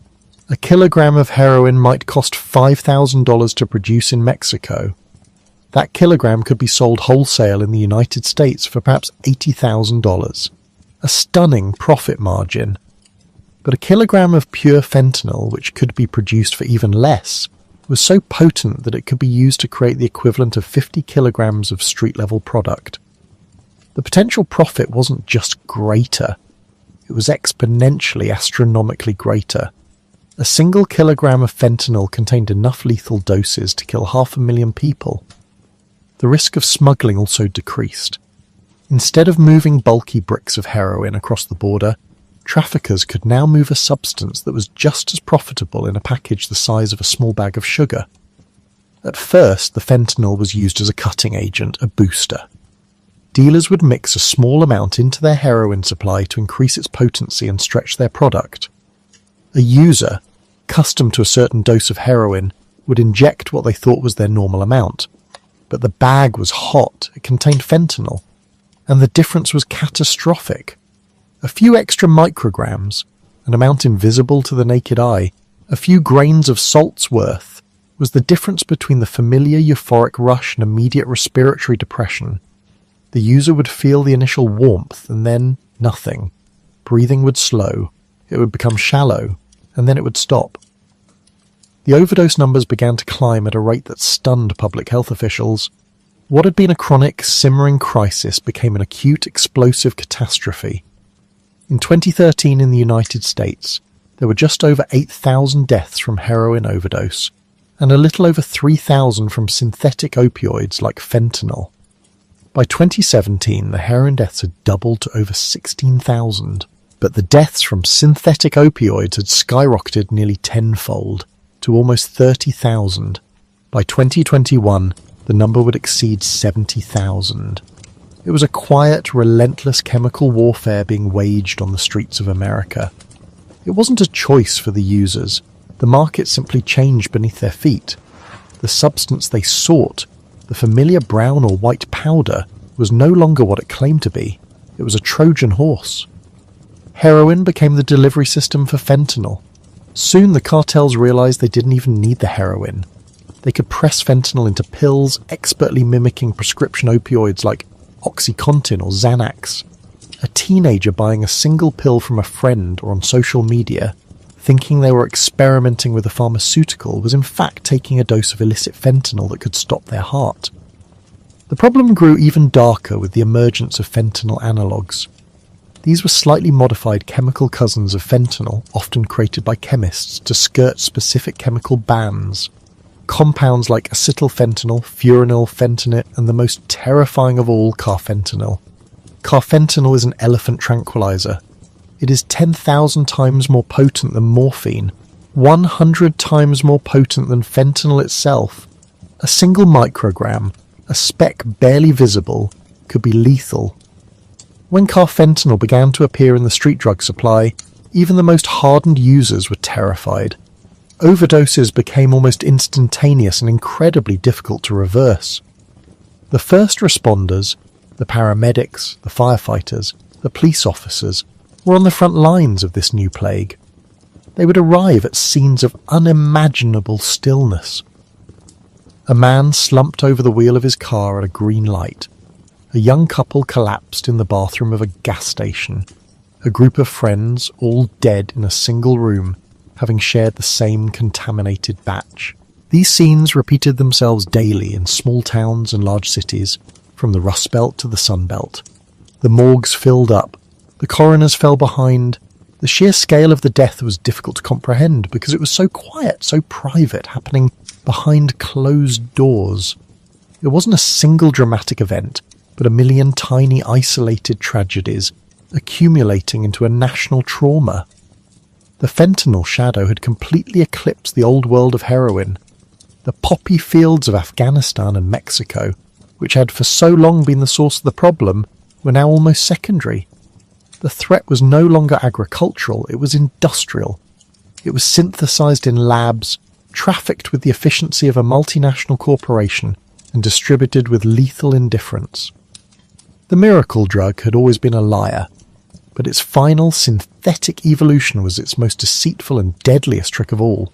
A kilogram of heroin might cost $5,000 to produce in Mexico. That kilogram could be sold wholesale in the United States for perhaps $80,000. A stunning profit margin. But a kilogram of pure fentanyl, which could be produced for even less, was so potent that it could be used to create the equivalent of 50 kilograms of street-level product. The potential profit wasn't just greater, it was exponentially, astronomically greater. A single kilogram of fentanyl contained enough lethal doses to kill 500,000 people. The risk of smuggling also decreased. Instead of moving bulky bricks of heroin across the border, traffickers could now move a substance that was just as profitable in a package the size of a small bag of sugar. At first, the fentanyl was used as a cutting agent, a booster. Dealers would mix a small amount into their heroin supply to increase its potency and stretch their product. A user, accustomed to a certain dose of heroin, would inject what they thought was their normal amount. But the bag was hot, it contained fentanyl, and the difference was catastrophic. A few extra micrograms, an amount invisible to the naked eye, a few grains of salt's worth, was the difference between the familiar euphoric rush and immediate respiratory depression. The user would feel the initial warmth and then nothing. breathing would slow, it would become shallow, and then it would stop. The overdose numbers began to climb at a rate that stunned public health officials. What had been a chronic, simmering crisis became an acute, explosive catastrophe. In 2013 in the United States, there were just over 8,000 deaths from heroin overdose, and a little over 3,000 from synthetic opioids like fentanyl. By 2017, the heroin deaths had doubled to over 16,000, but the deaths from synthetic opioids had skyrocketed nearly tenfold, to almost 30,000. By 2021, the number would exceed 70,000. It was a quiet, relentless chemical warfare being waged on the streets of America. It wasn't a choice for the users. The market simply changed beneath their feet. The substance they sought, the familiar brown or white powder, was no longer what it claimed to be. It was a Trojan horse. Heroin became the delivery system for fentanyl. Soon the cartels realized they didn't even need the heroin. They could press fentanyl into pills, expertly mimicking prescription opioids like OxyContin or Xanax. A teenager buying a single pill from a friend or on social media, thinking they were experimenting with a pharmaceutical, was in fact taking a dose of illicit fentanyl that could stop their heart. The problem grew even darker with the emergence of fentanyl analogues. These were slightly modified chemical cousins of fentanyl, often created by chemists to skirt specific chemical bans. Compounds like acetylfentanyl, furanil, fentanyl, and the most terrifying of all, carfentanil. Carfentanil is an elephant tranquilizer. It is 10,000 times more potent than morphine, 100 times more potent than fentanyl itself. A single microgram, a speck barely visible, could be lethal. When carfentanil began to appear in the street drug supply, even the most hardened users were terrified. Overdoses became almost instantaneous and incredibly difficult to reverse. The first responders, the paramedics, the firefighters, the police officers, were on the front lines of this new plague. They would arrive at scenes of unimaginable stillness. A man slumped over the wheel of his car at a green light. A young couple collapsed in the bathroom of a gas station. A group of friends, all dead in a single room, having shared the same contaminated batch. These scenes repeated themselves daily in small towns and large cities, from the Rust Belt to the Sun Belt. The morgues filled up. The coroners fell behind. The sheer scale of the death was difficult to comprehend because it was so quiet, so private, happening behind closed doors. It wasn't a single dramatic event, but a million tiny isolated tragedies accumulating into a national trauma. The fentanyl shadow had completely eclipsed the old world of heroin. The poppy fields of Afghanistan and Mexico, which had for so long been the source of the problem, were now almost secondary. The threat was no longer agricultural, it was industrial. It was synthesized in labs, trafficked with the efficiency of a multinational corporation, and distributed with lethal indifference. The miracle drug had always been a liar, but its final synthetic evolution was its most deceitful and deadliest trick of all.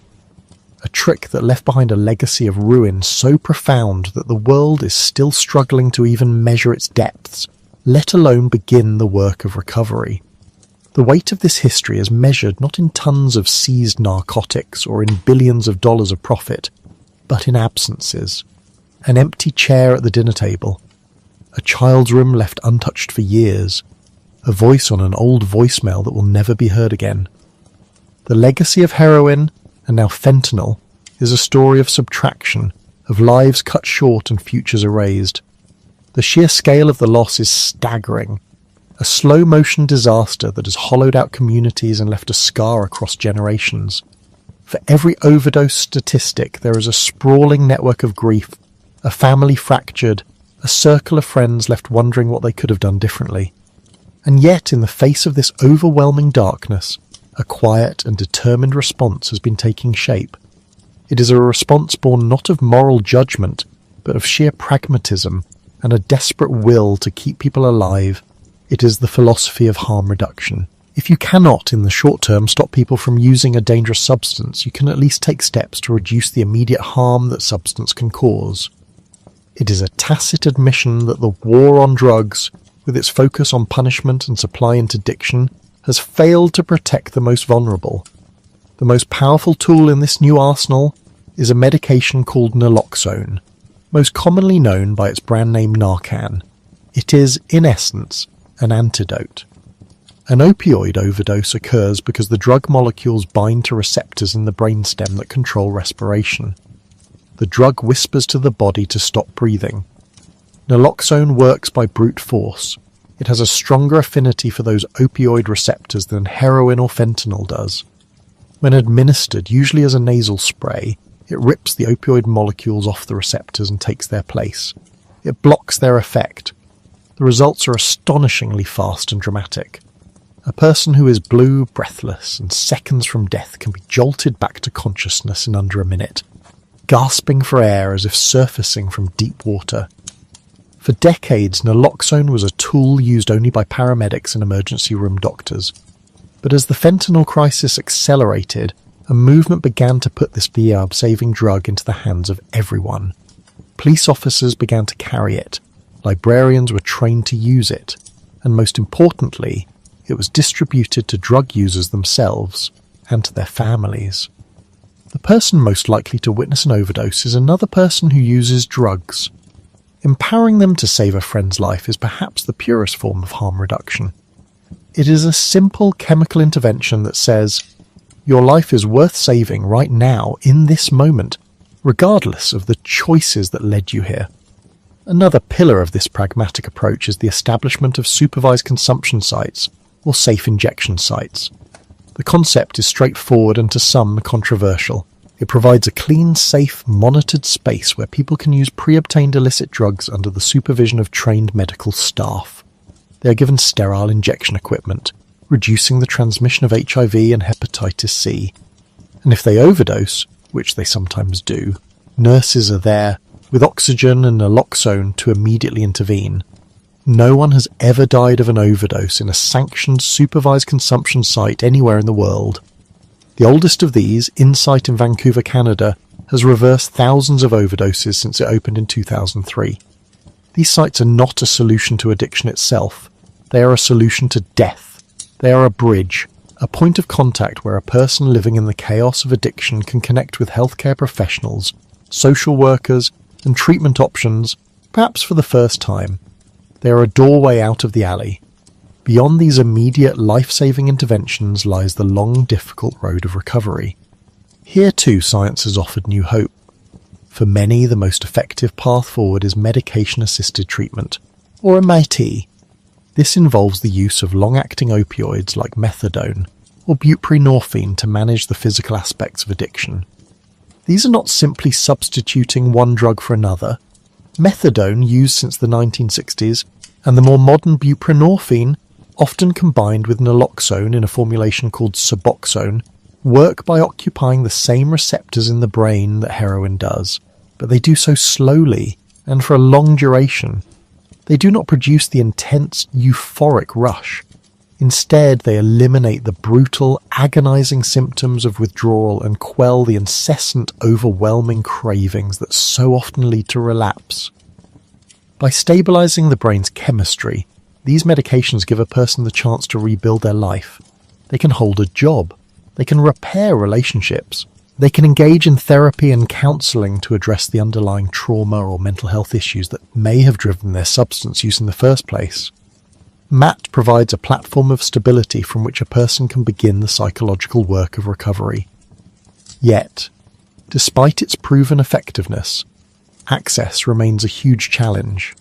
A trick that left behind a legacy of ruin so profound that the world is still struggling to even measure its depths, let alone begin the work of recovery. The weight of this history is measured not in tons of seized narcotics or in billions of dollars of profit, but in absences. An empty chair at the dinner table, a child's room left untouched for years, a voice on an old voicemail that will never be heard again. The legacy of heroin, and now fentanyl, is a story of subtraction, of lives cut short and futures erased. The sheer scale of the loss is staggering. A slow-motion disaster that has hollowed out communities and left a scar across generations. For every overdose statistic, there is a sprawling network of grief, a family fractured, a circle of friends left wondering what they could have done differently. And yet, in the face of this overwhelming darkness, a quiet and determined response has been taking shape. It is a response born not of moral judgment, but of sheer pragmatism and a desperate will to keep people alive. It is the philosophy of harm reduction. If you cannot, in the short term, stop people from using a dangerous substance, you can at least take steps to reduce the immediate harm that substance can cause. It is a tacit admission that the war on drugs, with its focus on punishment and supply interdiction, has failed to protect the most vulnerable. The most powerful tool in this new arsenal is a medication called naloxone, most commonly known by its brand name Narcan. It is, in essence, an antidote. An opioid overdose occurs because the drug molecules bind to receptors in the brainstem that control respiration. The drug whispers to the body to stop breathing. Naloxone works by brute force. It has a stronger affinity for those opioid receptors than heroin or fentanyl does. When administered, usually as a nasal spray, it rips the opioid molecules off the receptors and takes their place. It blocks their effect. The results are astonishingly fast and dramatic. A person who is blue, breathless, and seconds from death can be jolted back to consciousness in under a minute, gasping for air as if surfacing from deep water. For decades, naloxone was a tool used only by paramedics and emergency room doctors. But as the fentanyl crisis accelerated, a movement began to put this life-saving drug into the hands of everyone. Police officers began to carry it, librarians were trained to use it, and most importantly, it was distributed to drug users themselves and to their families. The person most likely to witness an overdose is another person who uses drugs. Empowering them to save a friend's life is perhaps the purest form of harm reduction. It is a simple chemical intervention that says, your life is worth saving right now, in this moment, regardless of the choices that led you here. Another pillar of this pragmatic approach is the establishment of supervised consumption sites, or safe injection sites. The concept is straightforward and to some controversial. It provides a clean, safe, monitored space where people can use pre-obtained illicit drugs under the supervision of trained medical staff. They are given sterile injection equipment, reducing the transmission of HIV and hepatitis C. And if they overdose, which they sometimes do, nurses are there with oxygen and naloxone to immediately intervene. No one has ever died of an overdose in a sanctioned, supervised consumption site anywhere in the world. The oldest of these, Insight in Vancouver, Canada, has reversed thousands of overdoses since it opened in 2003. These sites are not a solution to addiction itself. They are a solution to death. They are a bridge, a point of contact where a person living in the chaos of addiction can connect with healthcare professionals, social workers, and treatment options, perhaps for the first time. They are a doorway out of the alley. Beyond these immediate life-saving interventions lies the long, difficult road of recovery. Here too science has offered new hope. For many, the most effective path forward is medication-assisted treatment, or MIT. This involves the use of long-acting opioids like methadone or buprenorphine to manage the physical aspects of addiction. These are not simply substituting one drug for another. Methadone, used since the 1960s, and the more modern buprenorphine, often combined with naloxone in a formulation called Suboxone, work by occupying the same receptors in the brain that heroin does, but they do so slowly and for a long duration. They do not produce the intense, euphoric rush. Instead, they eliminate the brutal, agonizing symptoms of withdrawal and quell the incessant, overwhelming cravings that so often lead to relapse. By stabilizing the brain's chemistry, these medications give a person the chance to rebuild their life. They can hold a job. They can repair relationships. They can engage in therapy and counseling to address the underlying trauma or mental health issues that may have driven their substance use in the first place. MAT provides a platform of stability from which a person can begin the psychological work of recovery. Yet, despite its proven effectiveness, access remains a huge challenge.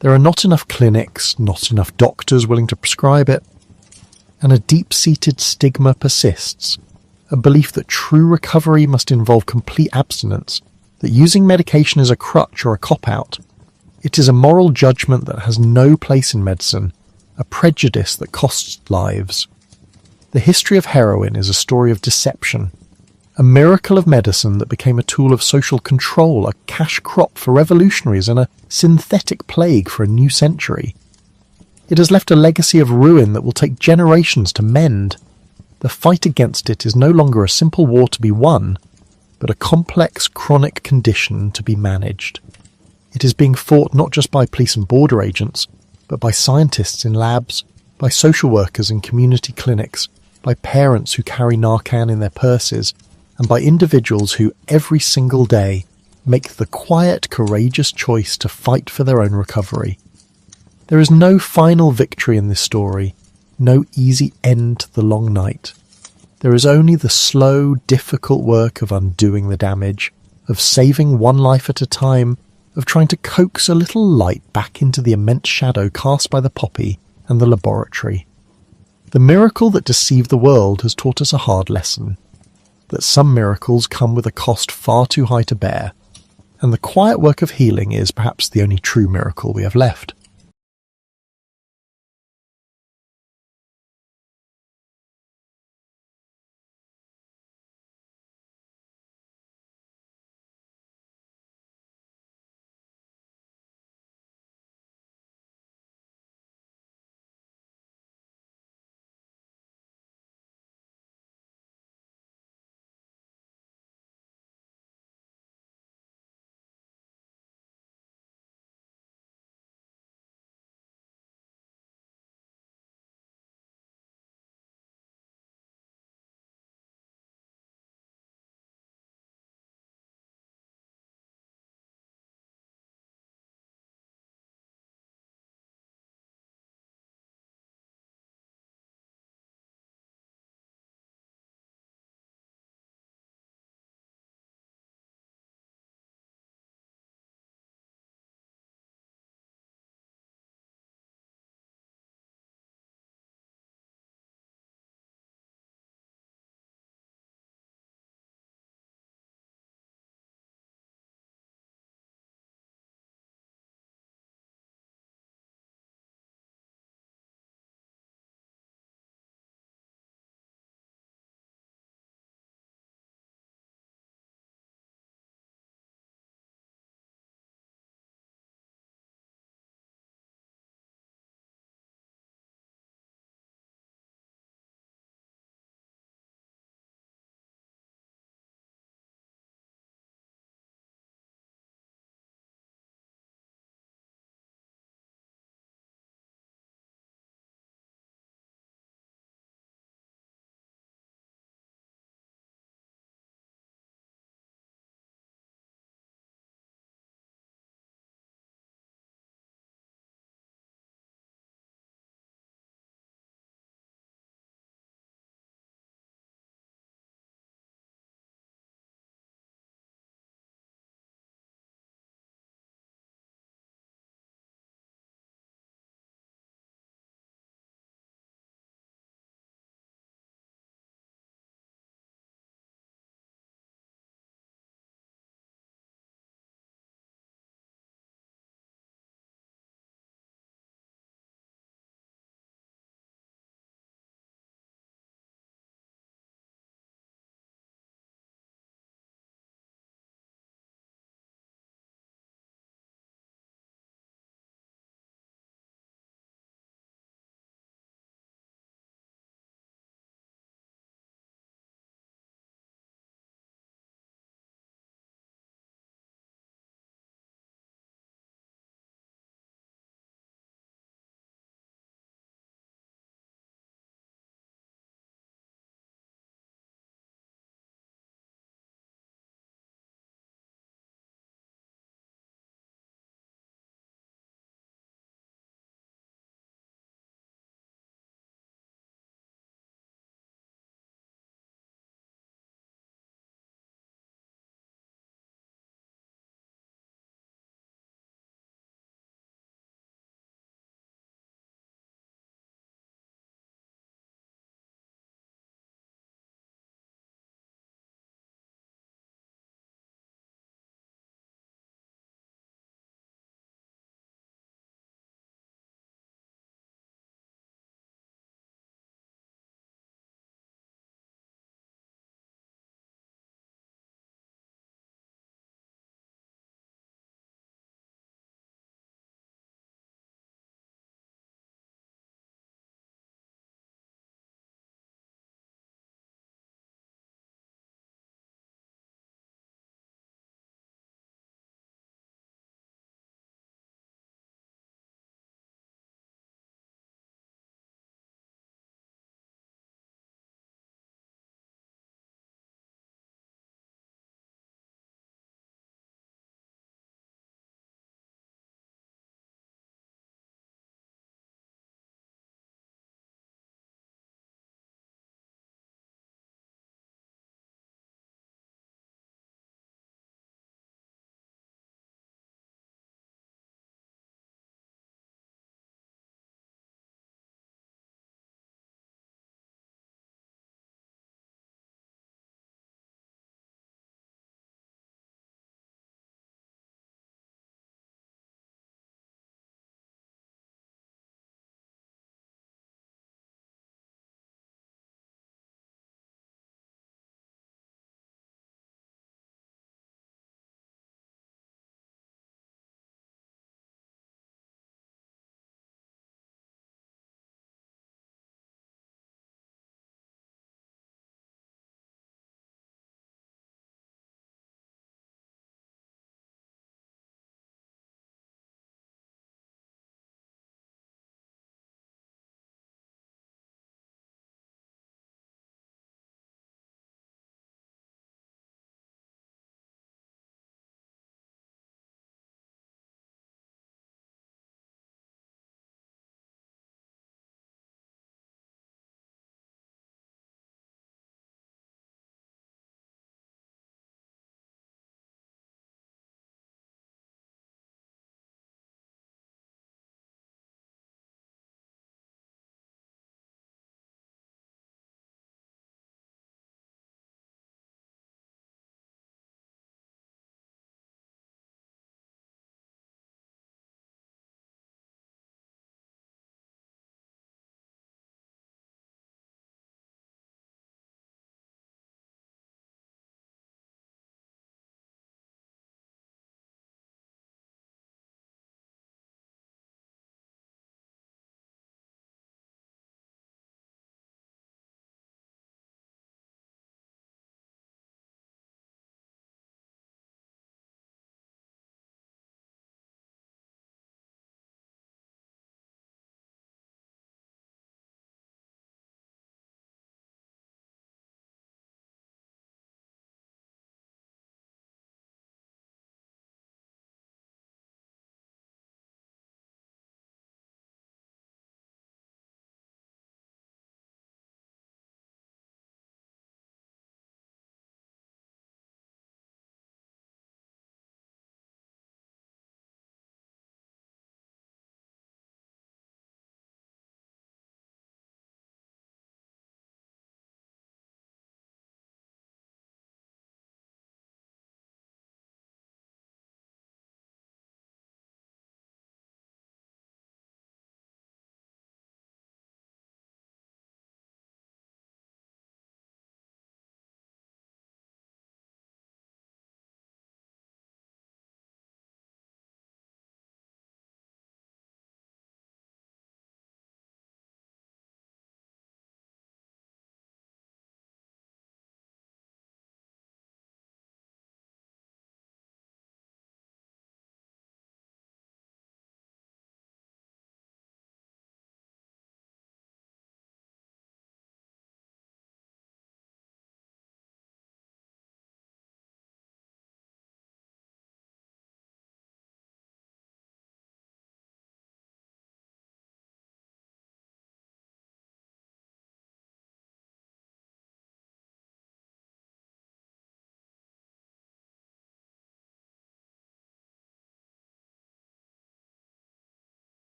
There are not enough clinics, not enough doctors willing to prescribe it, and a deep-seated stigma persists, a belief that true recovery must involve complete abstinence, that using medication is a crutch or a cop-out. It is a moral judgment that has no place in medicine, a prejudice that costs lives. The history of heroin is a story of deception, a miracle of medicine that became a tool of social control, a cash crop for revolutionaries, and a synthetic plague for a new century. It has left a legacy of ruin that will take generations to mend. The fight against it is no longer a simple war to be won, but a complex, chronic condition to be managed. It is being fought not just by police and border agents, but by scientists in labs, by social workers and community clinics, by parents who carry Narcan in their purses, and by individuals who every single day make the quiet, courageous choice to fight for their own recovery. There is no final victory in this story, no easy end to the long night. There is only the slow, difficult work of undoing the damage, of saving one life at a time, of trying to coax a little light back into the immense shadow cast by the poppy and the laboratory. The miracle that deceived the world has taught us a hard lesson, that some miracles come with a cost far too high to bear, and the quiet work of healing is perhaps the only true miracle we have left.